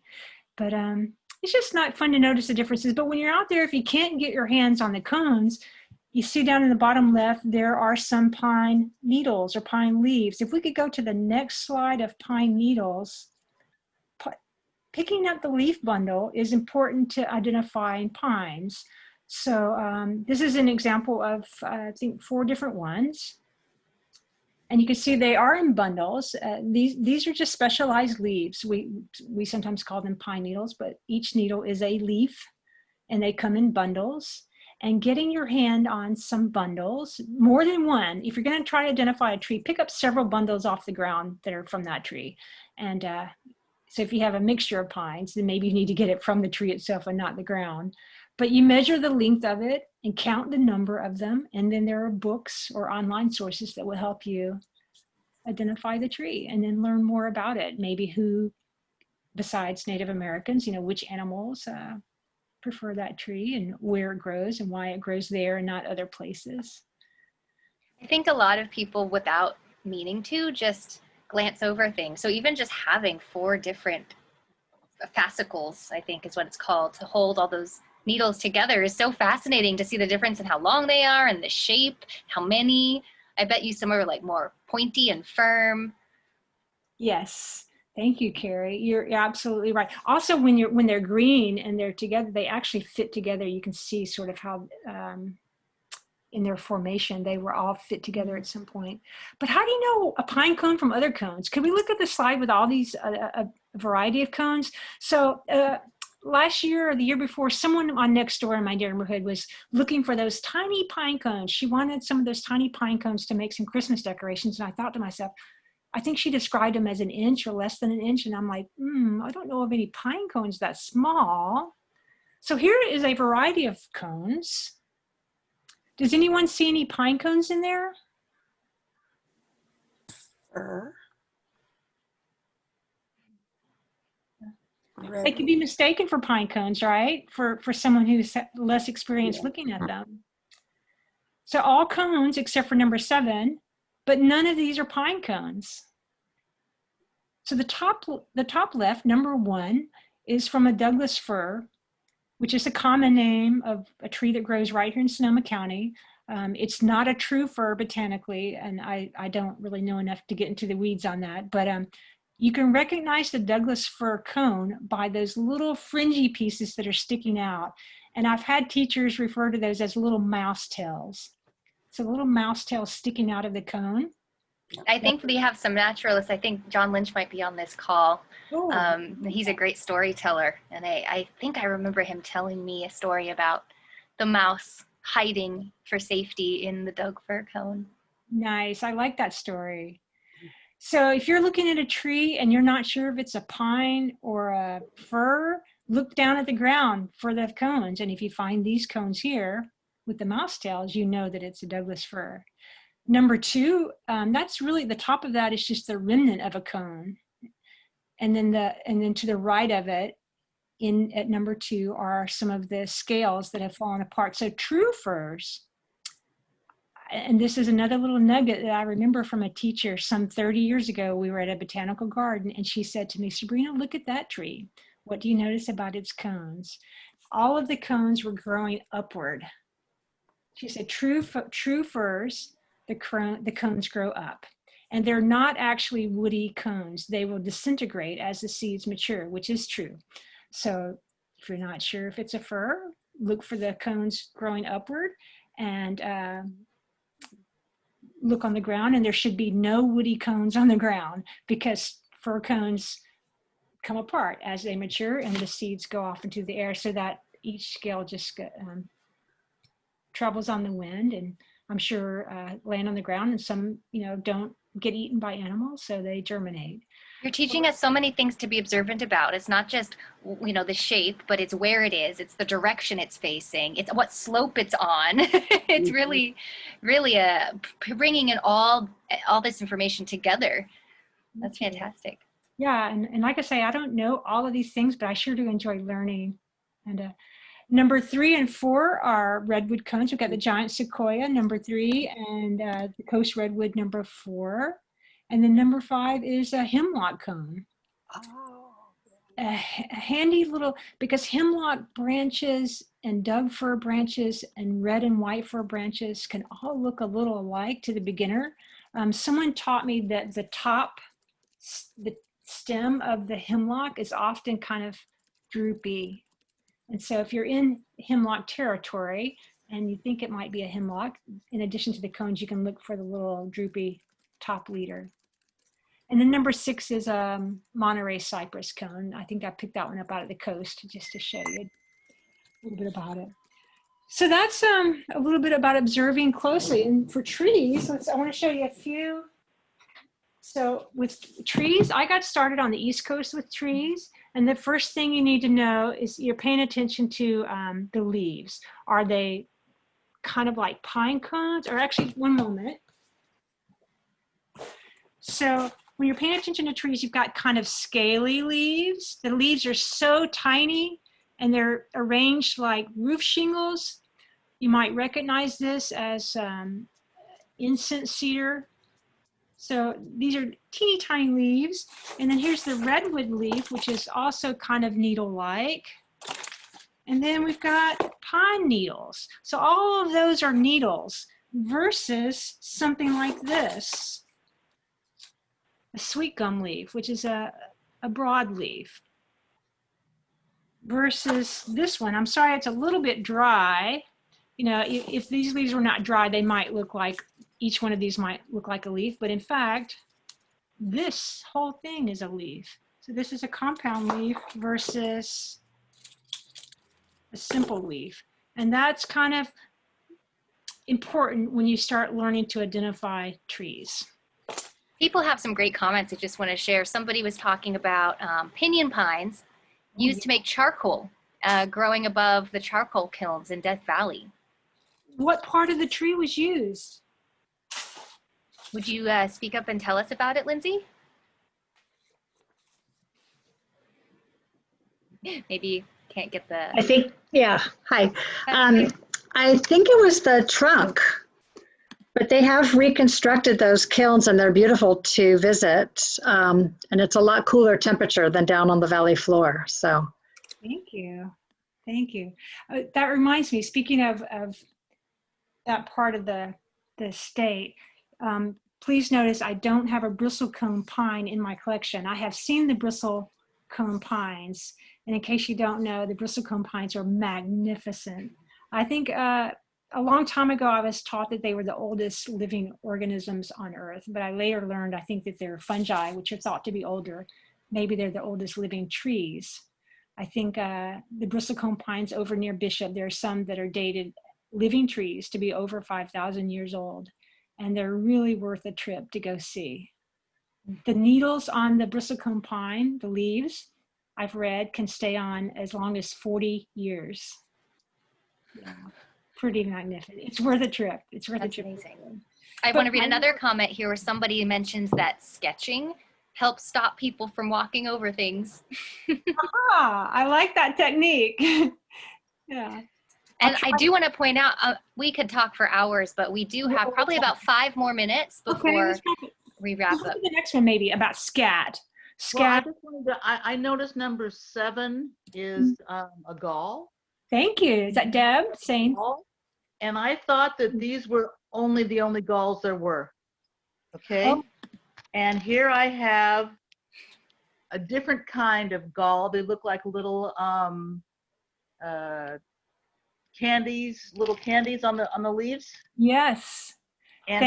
Speaker 2: But it's just not fun to notice the differences. But when you're out there, if you can't get your hands on the cones, you see down in the bottom left, there are some pine needles or pine leaves. If we could go to the next slide of pine needles, picking up the leaf bundle is important to identifying pines. So this is an example of, I think, 4 different ones. And you can see they are in bundles. These are just specialized leaves. We sometimes call them pine needles, but each needle is a leaf and they come in bundles. And getting your hand on some bundles, more than one, if you're going to try to identify a tree, pick up several bundles off the ground that are from that tree. And so if you have a mixture of pines, then maybe you need to get it from the tree itself and not the ground. But you measure the length of it and count the number of them. And then there are books or online sources that will help you identify the tree and then learn more about it. Maybe who, besides Native Americans, which animals prefer that tree and where it grows and why it grows there and not other places.
Speaker 1: I think a lot of people, without meaning to, just glance over things. So even just having 4 different fascicles, I think is what it's called, to hold all those needles together is so fascinating to see the difference in how long they are and the shape, how many. I bet you some are like more pointy and firm.
Speaker 2: Yes. Thank you, Carrie. You're absolutely right. Also, when they're green and they're together, they actually fit together. You can see sort of how in their formation, they were all fit together at some point. But how do you know a pine cone from other cones? Could we look at the slide with all these a variety of cones? So last year or the year before, someone on Nextdoor in my neighborhood was looking for those tiny pine cones. She wanted some of those tiny pine cones to make some Christmas decorations. And I thought to myself, I think she described them as 1 inch or less than 1 inch. And I'm like, I don't know of any pine cones that small. So here is a variety of cones. Does anyone see any pine cones in there? They could be mistaken for pine cones, right? For someone who's less experienced looking at them. So all cones except for number 7, but none of these are pine cones. So the top left, number 1, is from a Douglas fir, which is a common name of a tree that grows right here in Sonoma County. It's not a true fir botanically, and I don't really know enough to get into the weeds on that, but you can recognize the Douglas fir cone by those little fringy pieces that are sticking out. And I've had teachers refer to those as little mouse tails. So little mouse tails sticking out of the cone.
Speaker 1: I think we have some naturalists. I think John Lynch might be on this call. He's a great storyteller. And I think I remember him telling me a story about the mouse hiding for safety in the Doug fir cone.
Speaker 2: Nice. I like that story. So if you're looking at a tree and you're not sure if it's a pine or a fir, look down at the ground for the cones. And if you find these cones here with the mouse tails, you know that it's a Douglas fir. Number 2, that's really the top of that is just the remnant of a cone. And then to the right of it, at number 2 are some of the scales that have fallen apart. So true firs, and this is another little nugget that I remember from a teacher some 30 years ago. We were at a botanical garden and she said to me, Sabrina, look at that tree. What do you notice about its cones? All of the cones were growing upward. She said, true firs, the cones grow up. And they're not actually woody cones. They will disintegrate as the seeds mature, which is true. So if you're not sure if it's a fir, look for the cones growing upward and look on the ground, and there should be no woody cones on the ground because fir cones come apart as they mature and the seeds go off into the air, so that each scale just travels on the wind, and I'm sure land on the ground, and some don't get eaten by animals, so they germinate.
Speaker 1: You're teaching us so many things to be observant about. It's not just, the shape, but it's where it is. It's the direction it's facing. It's what slope it's on. It's really, really bringing in all this information together. That's fantastic.
Speaker 2: Yeah, and like I say, I don't know all of these things, but I sure do enjoy learning. And Number 3 and 4 are redwood cones. We've got the giant sequoia, number 3, and the coast redwood, number 4. And then number 5 is a hemlock cone. A handy little, because hemlock branches and Doug fir branches and red and white fir branches can all look a little alike to the beginner. Someone taught me that the stem of the hemlock is often kind of droopy. And so if you're in hemlock territory and you think it might be a hemlock, in addition to the cones, you can look for the little droopy top leader. And then number 6 is a Monterey cypress cone. I think I picked that one up out of the coast just to show you a little bit about it. So that's a little bit about observing closely. And for trees, I want to show you a few. So with trees, I got started on the East Coast with trees. And the first thing you need to know is you're paying attention to the leaves. Are they kind of like pine cones? Or actually, one moment. So when you're paying attention to trees, you've got kind of scaly leaves. The leaves are so tiny and they're arranged like roof shingles. You might recognize this as incense cedar. So these are teeny tiny leaves. And then here's the redwood leaf, which is also kind of needle-like. And then we've got pine needles. So all of those are needles versus something like this. A sweet gum leaf, which is a broadleaf, versus this one. I'm sorry, it's a little bit dry. You know, if these leaves were not dry, they might look like, each one of these might look like a leaf, but in fact, this whole thing is a leaf. So this is a compound leaf versus a simple leaf. And that's kind of important when you start learning to identify trees.
Speaker 1: People have some great comments I just want to share. Somebody was talking about pinyon pines used to make charcoal, growing above the charcoal kilns in Death Valley.
Speaker 2: What part of the tree was used?
Speaker 1: Would you speak up and tell us about it, Lindsay? Maybe you can't get the...
Speaker 9: I think, yeah, hi. I think it was the trunk, but they have reconstructed those kilns and they're beautiful to visit. And it's a lot cooler temperature than down on the valley floor, so.
Speaker 2: Thank you. Thank you. That reminds me, speaking of that part of the state, please notice I don't have a bristlecone pine in my collection. I have seen the bristlecone pines. And in case you don't know, the bristlecone pines are magnificent. I think a long time ago, I was taught that they were the oldest living organisms on Earth, but I later learned, I think that they're fungi, which are thought to be older. Maybe they're the oldest living trees. I think the bristlecone pines over near Bishop, there are some that are dated living trees to be over 5,000 years old, and they're really worth a trip to go see. The needles on the bristlecone pine, the leaves, I've read, can stay on as long as 40 years. Yeah. Pretty magnificent. It's worth a trip. It's worth a trip.
Speaker 1: Amazing. I want to read another comment here where somebody mentions that sketching helps stop people from walking over things.
Speaker 2: I like that technique. Yeah.
Speaker 1: And I do want to point out, we could talk for hours, but we do have probably about 5 more minutes before we wrap up.
Speaker 2: The next one maybe about scat. Scat.
Speaker 3: Well, I noticed number 7 is a gall.
Speaker 2: Thank you. Is that Deb saying?
Speaker 3: And I thought that these were the only galls there were. Okay.
Speaker 2: Oh.
Speaker 3: And here I have a different kind of gall. They look like little candies, little candies on the leaves.
Speaker 2: Yes.
Speaker 3: And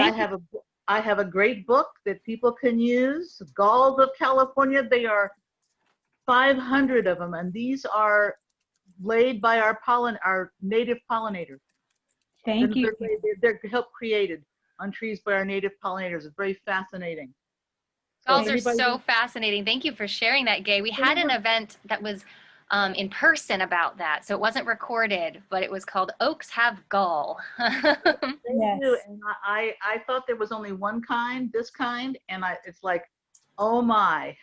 Speaker 3: I have a great book that people can use. Galls of California. They are 500 of them, and these are laid by our native pollinators.
Speaker 2: Thank you.
Speaker 3: They're help created on trees by our native pollinators. It's very fascinating.
Speaker 1: Galls are so fascinating. Thank you for sharing that, Gay. We had an event that was in person about that. So it wasn't recorded, but it was called Oaks Have Gall.
Speaker 3: They do. And I thought there was only one kind, this kind, and it's like Oh my.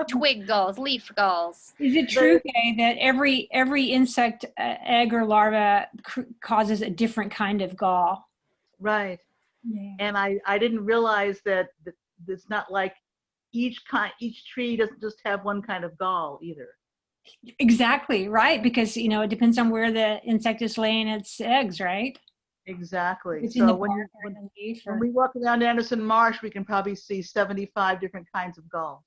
Speaker 1: Twig galls, leaf galls.
Speaker 2: Is it true, Kay, that every insect egg or larva causes a different kind of gall?
Speaker 3: Right.
Speaker 2: Yeah.
Speaker 3: And I didn't realize that it's not like each tree doesn't just have one kind of gall either.
Speaker 2: Exactly, right, because it depends on where the insect is laying its eggs, right?
Speaker 3: Exactly.
Speaker 2: It's in the
Speaker 3: So when
Speaker 2: bark or the leaf or...
Speaker 3: we walk around Anderson Marsh, we can probably see 75 different kinds of galls.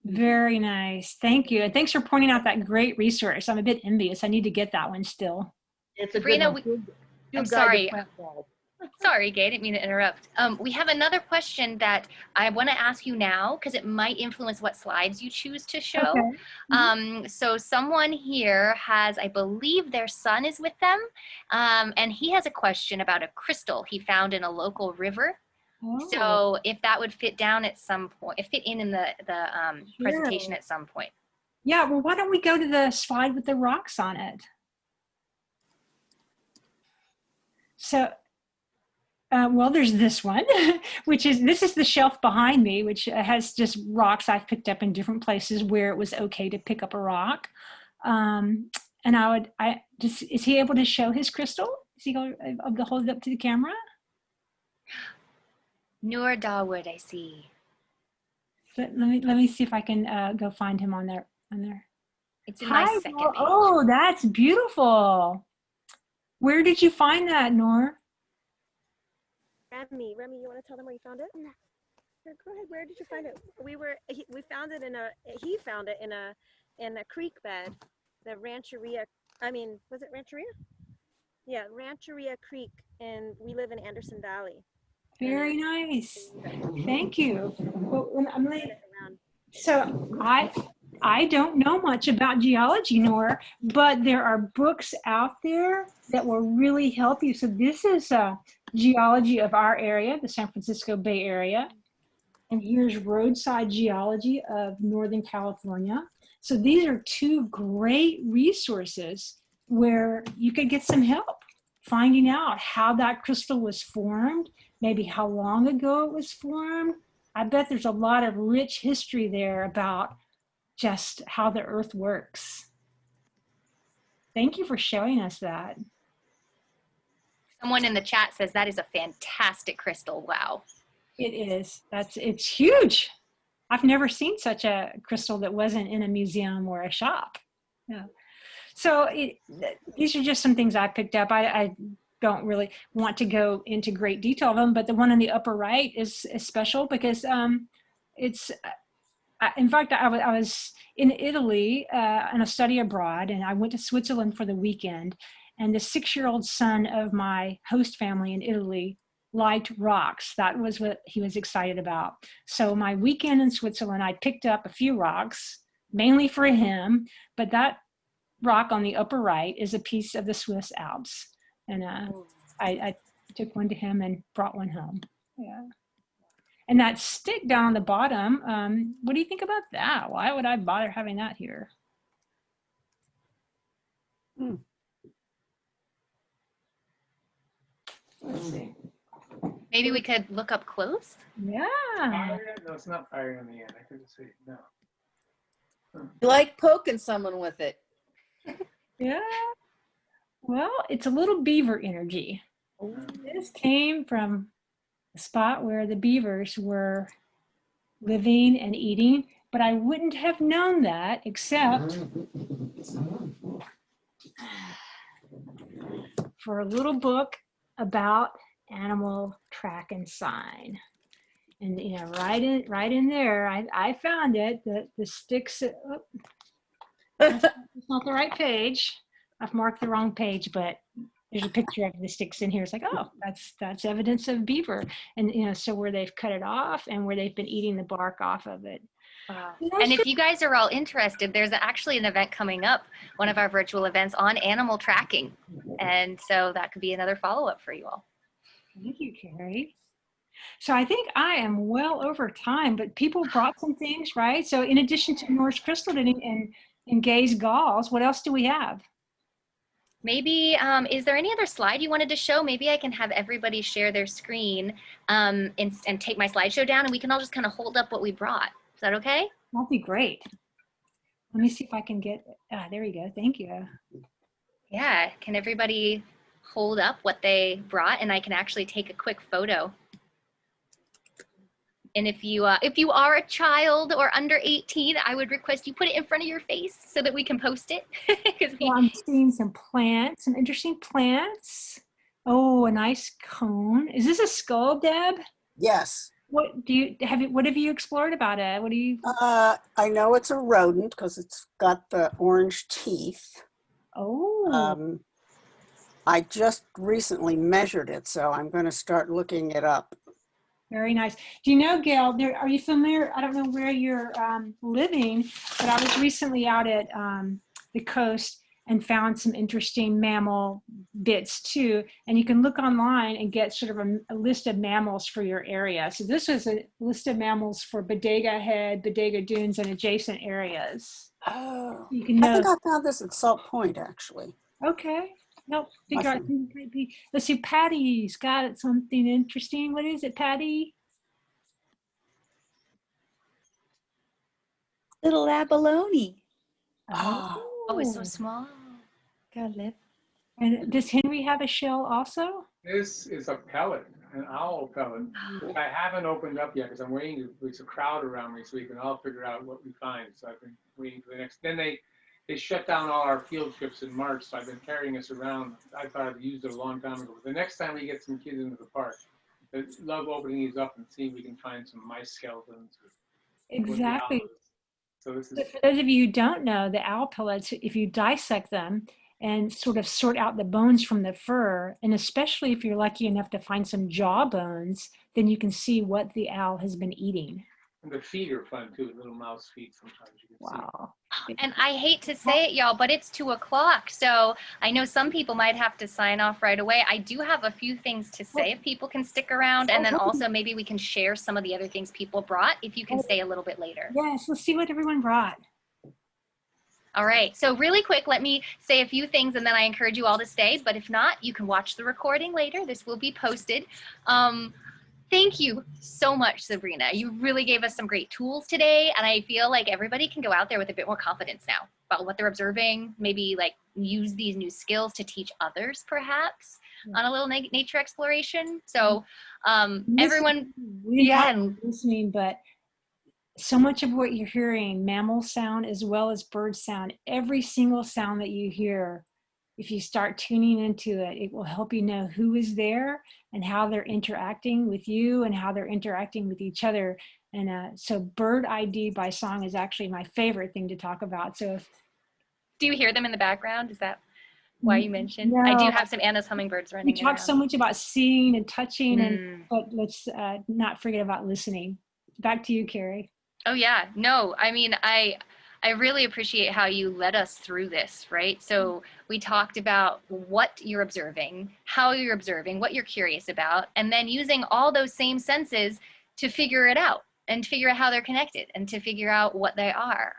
Speaker 2: Very nice. Thank you. And thanks for pointing out that great resource. I'm a bit envious. I need to get that one still.
Speaker 3: It's a
Speaker 1: Sabrina,
Speaker 3: good one.
Speaker 1: I'm sorry. Sorry, Gay, didn't mean to interrupt. We have another question that I want to ask you now because it might influence what slides you choose to show.
Speaker 2: Okay.
Speaker 1: So someone here has, I believe their son is with them, and he has a question about a crystal he found in a local river.
Speaker 2: Oh,
Speaker 1: So if that would fit down at some point, fit in the presentation
Speaker 2: Sure.
Speaker 1: at some point.
Speaker 2: yeah, well, why don't we go to the slide with the rocks on it? So, well, there's this one, this is the shelf behind me, which has just rocks I've picked up in different places where it was okay to pick up a rock. And is he able to show his crystal? Is he going to hold it up to the camera?
Speaker 1: Noor Dawood, I see.
Speaker 2: Let me see if I can go find him on there.
Speaker 1: It's in my second page.
Speaker 2: Oh, that's beautiful. Where did you find that, Noor?
Speaker 10: Remy, you want to tell them where you found it? No. Here, go ahead. Where did you find it? We found it he found it in a creek bed, the Rancheria. I mean, was it Rancheria? Yeah, Rancheria Creek, and we live in Anderson Valley.
Speaker 2: Very nice. Thank you. Well, so I don't know much about geology, Nora, but there are books out there that will really help you. So this is geology of our area, the San Francisco Bay Area. And here's roadside geology of Northern California. So these are two great resources where you could get some help finding out how that crystal was formed, maybe how long ago it was formed. I bet there's a lot of rich history there about just how the earth works. Thank you for showing us that.
Speaker 1: Someone in the chat says that is a fantastic crystal. Wow.
Speaker 2: It is. It's huge. I've never seen such a crystal that wasn't in a museum or a shop. Yeah. So these are just some things I picked up. I don't really want to go into great detail of them, but the one on the upper right is special because in fact, I was in Italy on a study abroad, and I went to Switzerland for the weekend, and the 6-year-old son of my host family in Italy liked rocks. That was what he was excited about. So my weekend in Switzerland, I picked up a few rocks, mainly for him, but that rock on the upper right is a piece of the Swiss Alps. And I took one to him and brought one home. Yeah. And that stick down on the bottom, what do you think about that? Why would I bother having that here?
Speaker 8: Let's see.
Speaker 1: Maybe we could look up close.
Speaker 2: Yeah.
Speaker 6: No, it's not fire in the end. I couldn't see it. No.
Speaker 11: You like poking someone with it.
Speaker 2: Yeah. Well, it's a little beaver energy. This came from a spot where the beavers were living and eating, but I wouldn't have known that except for a little book about animal track and sign. And right in there, I found it, the sticks. It's not the right page. I've marked the wrong page, but there's a picture of the sticks in here. It's like, oh, that's evidence of beaver. And so where they've cut it off and where they've been eating the bark off of it.
Speaker 1: Wow. And if you guys are all interested, there's actually an event coming up, one of our virtual events on animal tracking. And so that could be another follow-up for you all.
Speaker 2: Thank you, Carrie. So I think I am well over time, but people brought some things, right? So in addition to Noor's crystal and Gay's galls, what else do we have?
Speaker 1: Maybe, is there any other slide you wanted to show? Maybe I can have everybody share their screen and take my slideshow down, and we can all just kind of hold up what we brought. Is that okay?
Speaker 2: That'd be great. Let me see if I can get, there we go. Thank you.
Speaker 1: Yeah, can everybody hold up what they brought, and I can actually take a quick photo. And if you are a child or under 18, I would request you put it in front of your face so that we can post it.
Speaker 2: Well, I'm seeing some plants, some interesting plants. Oh, a nice cone. Is this a skull, Deb?
Speaker 7: Yes.
Speaker 2: What have you explored about it? What do you?
Speaker 7: I know it's a rodent because it's got the orange teeth.
Speaker 2: Oh.
Speaker 7: I just recently measured it, so I'm going to start looking it up.
Speaker 2: Very nice. Do you know, Gail, are you familiar? I don't know where you're living, but I was recently out at the coast and found some interesting mammal bits too. And you can look online and get sort of a list of mammals for your area. So this was a list of mammals for Bodega Head, Bodega Dunes, and adjacent areas.
Speaker 7: Oh,
Speaker 2: you can
Speaker 7: I think I found this at Salt Point, actually.
Speaker 2: Okay. Nope. Figure out. Let's see. Patty's got something interesting. What is it, Patty?
Speaker 11: Little abalone.
Speaker 1: Oh, it's so small.
Speaker 11: Got a lip.
Speaker 2: And does Henry have a shell also?
Speaker 6: This is a pellet, an owl pellet, which I haven't opened up yet because I'm waiting. There's a crowd around me so we can all figure out what we find. So I've been waiting for the next. Then they shut down all our field trips in March, so I've been carrying this around. I thought I'd used it a long time ago. But the next time we get some kids into the park, I love opening these up and seeing if we can find some mice skeletons.
Speaker 2: Exactly.
Speaker 6: So this is.
Speaker 2: So for those of you who don't know, the owl pellets, if you dissect them and sort of sort out the bones from the fur, and especially if you're lucky enough to find some jaw bones, then you can see what the owl has been eating.
Speaker 6: And the feet are fun too, little mouse feet sometimes you can see.
Speaker 1: And I hate to say it, y'all, but it's 2 o'clock. So I know some people might have to sign off right away. I do have a few things to say if people can stick around. And then also maybe we can share some of the other things people brought if you can stay a little bit later.
Speaker 2: Yes, let's see what everyone brought.
Speaker 1: All right, so really quick, let me say a few things and then I encourage you all to stay. But if not, you can watch the recording later. This will be posted. Thank you so much, Sabrina. You really gave us some great tools today, and I feel like everybody can go out there with a bit more confidence now about what they're observing, maybe like use these new skills to teach others perhaps on a little nature exploration. So everyone,
Speaker 2: listening, but so much of what you're hearing, mammal sound as well as bird sound, every single sound that you hear, if you start tuning into it, it will help you know who is there and how they're interacting with you and how they're interacting with each other. And so bird ID by song is actually my favorite thing to talk about. So
Speaker 1: do you hear them in the background? Is that why you mentioned?
Speaker 2: No.
Speaker 1: I do have some Anna's hummingbirds running
Speaker 2: We talk so much about seeing and touching, but let's not forget about listening. Back to you, Carrie.
Speaker 1: Oh yeah, no, I mean, I really appreciate how you led us through this, right? So we talked about what you're observing, how you're observing, what you're curious about, and then using all those same senses to figure it out and figure out how they're connected and to figure out what they are.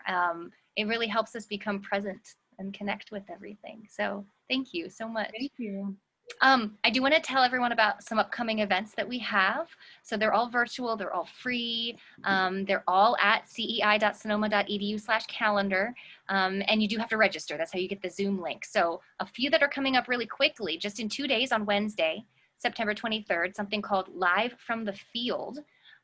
Speaker 1: It really helps us become present and connect with everything. So thank you so much.
Speaker 2: Thank you.
Speaker 1: I do want to tell everyone about some upcoming events that we have. So they're all virtual, they're all free. They're all at cei.sonoma.edu/calendar. And you do have to register. That's how you get the Zoom link. So a few that are coming up really quickly, just in 2 days on Wednesday, September 23rd, something called Live from the Field.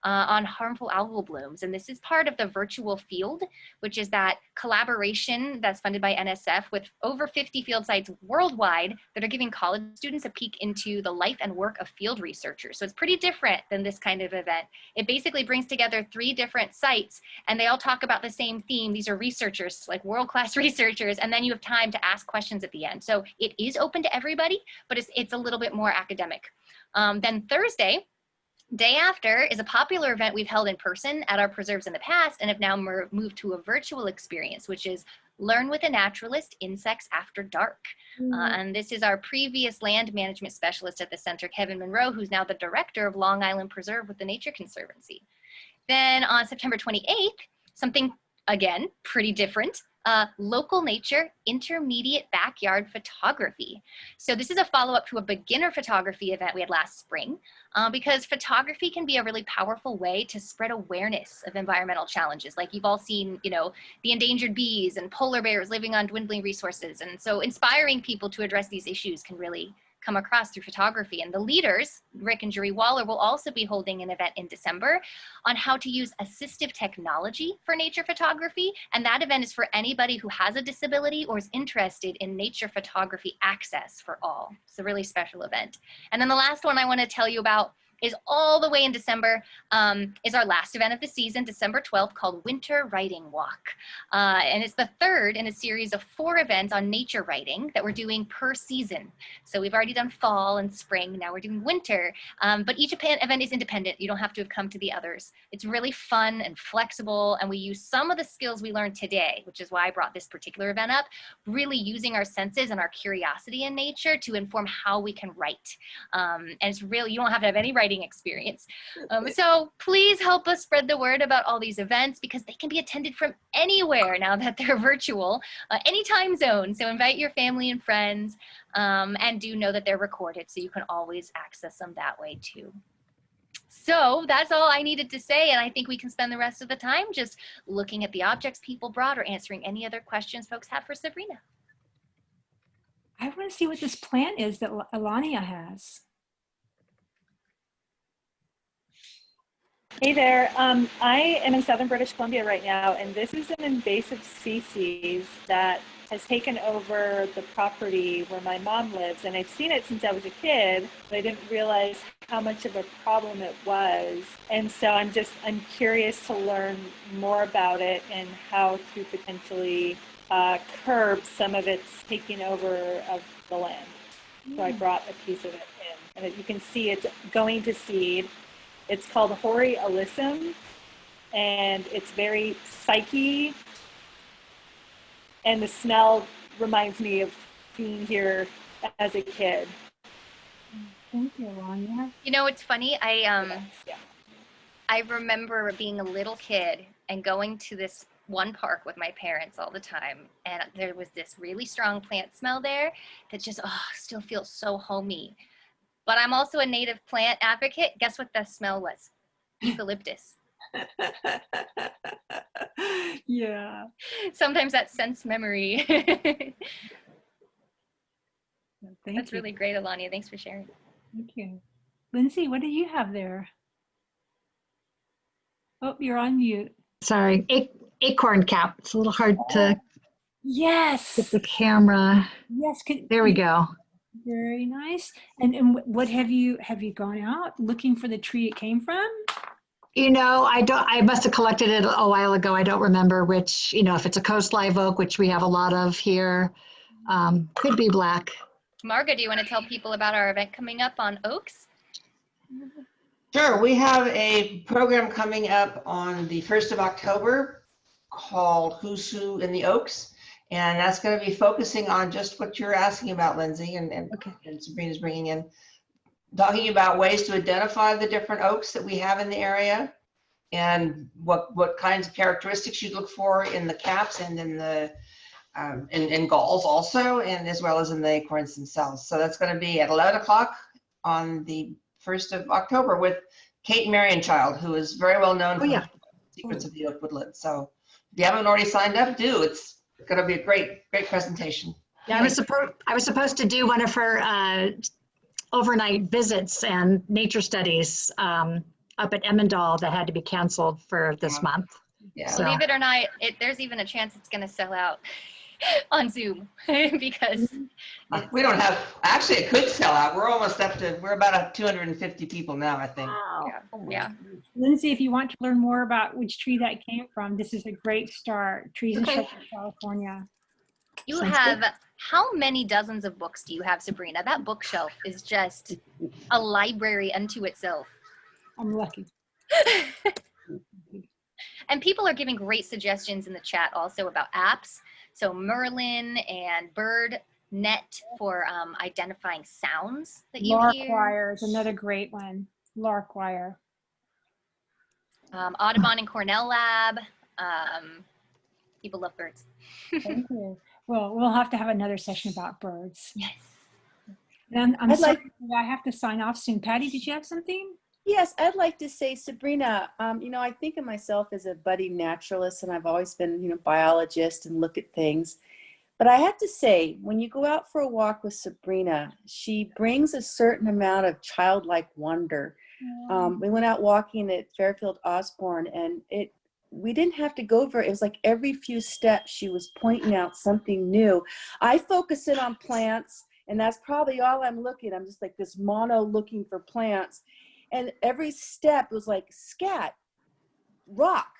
Speaker 1: On harmful algal blooms. And this is part of the virtual field, which is that collaboration that's funded by NSF with over 50 field sites worldwide that are giving college students a peek into the life and work of field researchers. So it's pretty different than this kind of event. It basically brings together 3 different sites and they all talk about the same theme. These are researchers, like world-class researchers, and then you have time to ask questions at the end. So it is open to everybody, but it's a little bit more academic. Then Thursday, day after, is a popular event we've held in person at our preserves in the past and have now moved to a virtual experience, which is Learn with a Naturalist, Insects After Dark. And this is our previous land management specialist at the center, Kevin Monroe, who's now the director of Long Island Preserve with the Nature Conservancy. Then on September 28th, something again, pretty different. Local nature, intermediate backyard photography. So this is a follow-up to a beginner photography event we had last spring, because photography can be a really powerful way to spread awareness of environmental challenges. Like you've all seen, you know, the endangered bees and polar bears living on dwindling resources. And so inspiring people to address these issues can really come across through photography. And the leaders, Rick and Jury Waller, will also be holding an event in December on how to use assistive technology for nature photography. And that event is for anybody who has a disability or is interested in nature photography access for all. It's a really special event. And then the last one I want to tell you about is all the way in December, is our last event of the season, December 12th, called Winter Writing Walk. And it's the third in a series of 4 events on nature writing that we're doing per season. So we've already done fall and spring, now we're doing winter, but each event is independent. You don't have to have come to the others. It's really fun and flexible, and we use some of the skills we learned today, which is why I brought this particular event up, really using our senses and our curiosity in nature to inform how we can write. And it's really, you don't have to have any writing experience. So please help us spread the word about all these events, because they can be attended from anywhere now that they're virtual, any time zone. So invite your family and friends, and do know that they're recorded, so you can always access them that way too. So that's all I needed to say, and I think we can spend the rest of the time just looking at the objects people brought or answering any other questions folks have for Sabrina.
Speaker 2: I want to see what this plant is that Alania has.
Speaker 12: Hey there, I am in southern British Columbia right now, and this is an invasive species that has taken over the property where my mom lives, and I've seen it since I was a kid, but I didn't realize how much of a problem it was. And so I'm curious to learn more about it and how to potentially curb some of its taking over of the land. So I brought a piece of it in, and as you can see, it's going to seed. It's called Hoary Alyssum, and it's very psyche, and the smell reminds me of being here as a kid.
Speaker 2: Thank you, Alania.
Speaker 1: You know, it's funny, I remember being a little kid and going to this one park with my parents all the time, and there was this really strong plant smell there that just still feels so homey. But I'm also a native plant advocate. Guess what the smell was? Eucalyptus.
Speaker 2: Yeah.
Speaker 1: Sometimes that sense memory. That's
Speaker 2: you.
Speaker 1: really great, Alania. Thanks for sharing.
Speaker 2: Thank you. Lindsay, what do you have there? Oh, you're on mute.
Speaker 9: Sorry, acorn cap. It's a little hard to
Speaker 2: Yes.
Speaker 9: get the camera.
Speaker 2: Yes.
Speaker 9: There we go.
Speaker 2: Very nice. And what have you gone out looking for the tree it came from?
Speaker 9: You know, I must have collected it a while ago. I don't remember which, you know, if it's a coast live oak, which we have a lot of here, could be black.
Speaker 1: Marga, do you want to tell people about our event coming up on oaks?
Speaker 8: Sure, we have a program coming up on the 1st of October called Who's Who in the Oaks. And that's going to be focusing on just what you're asking about, Lindsay, and Sabrina's bringing in, talking about ways to identify the different oaks that we have in the area, and what kinds of characteristics you look for in the caps and in the in galls also, and as well as in the acorns themselves. So that's going to be at 11 o'clock on the 1st of October with Kate Marienchild, who is very well known for Secrets of the Oak Woodland. So if you haven't already signed up, do. It's going to be a great presentation.
Speaker 9: Yeah, I was supposed to do one of her overnight visits and nature studies up at Emmendale that had to be canceled for this month.
Speaker 8: Yeah.
Speaker 9: So.
Speaker 1: Believe it or not, there's even a chance it's going to sell out on Zoom because
Speaker 8: we don't have, actually it could sell out. We're almost up to, we're about 250 people now, I think.
Speaker 2: Wow.
Speaker 1: Yeah.
Speaker 2: Lindsay, if you want to learn more about which tree that came from, this is a great start. Trees in Southern California.
Speaker 1: You have, how many dozens of books do you have, Sabrina? That bookshelf is just a library unto itself.
Speaker 2: I'm lucky.
Speaker 1: And people are giving great suggestions in the chat also about apps. So Merlin and Bird Net for identifying sounds that you hear.
Speaker 2: Larkwire is another great one. Larkwire.
Speaker 1: Audubon and Cornell Lab. People love birds.
Speaker 2: Thank you. Well, we'll have to have another session about birds.
Speaker 1: Yes.
Speaker 2: And I'm
Speaker 11: I'd
Speaker 2: sorry,
Speaker 11: like-
Speaker 2: I have to sign off soon. Patty, did you have something?
Speaker 11: Yes, I'd like to say, Sabrina, you know, I think of myself as a budding naturalist, and I've always been, you know, biologist and look at things. But I have to say, when you go out for a walk with Sabrina, she brings a certain amount of childlike wonder. We went out walking at Fairfield Osborne, and we didn't have to go it was like every few steps she was pointing out something new. I focus in on plants, and that's probably all I'm looking. I'm just like this mono looking for plants. And every step was like scat, rock,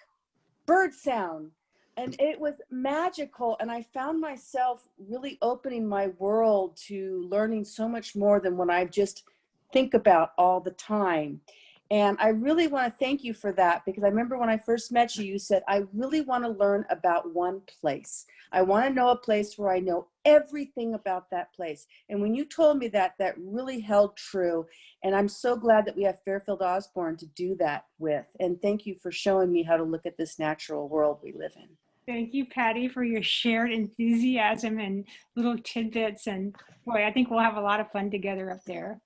Speaker 11: bird sound. And it was magical. And I found myself really opening my world to learning so much more than what I just think about all the time. And I really want to thank you for that, because I remember when I first met you, you said, I really want to learn about one place. I want to know a place where I know everything about that place. And when you told me that, that really held true. And I'm so glad that we have Fairfield Osborne to do that with. And thank you for showing me how to look at this natural world we live in.
Speaker 2: Thank you, Patty, for your shared enthusiasm and little tidbits. And boy, I think we'll have a lot of fun together up there.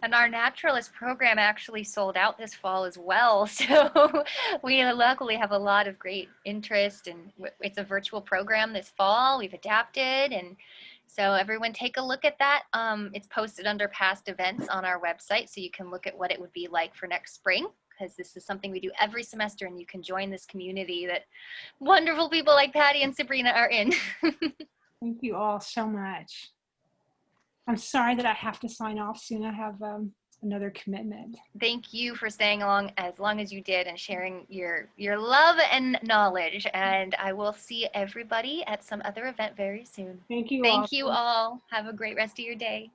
Speaker 1: And our naturalist program actually sold out this fall as well. So we luckily have a lot of great interest, and it's a virtual program this fall. We've adapted, and so everyone take a look at that. It's posted under past events on our website, so you can look at what it would be like for next spring, because this is something we do every semester, and you can join this community that wonderful people like Patty and Sabrina are in.
Speaker 2: Thank you all so much. I'm sorry that I have to sign off soon. I have another commitment.
Speaker 1: Thank you for staying along as you did and sharing your love and knowledge. And I will see everybody at some other event very soon.
Speaker 2: Thank you all.
Speaker 1: Thank you all. Have a great rest of your day.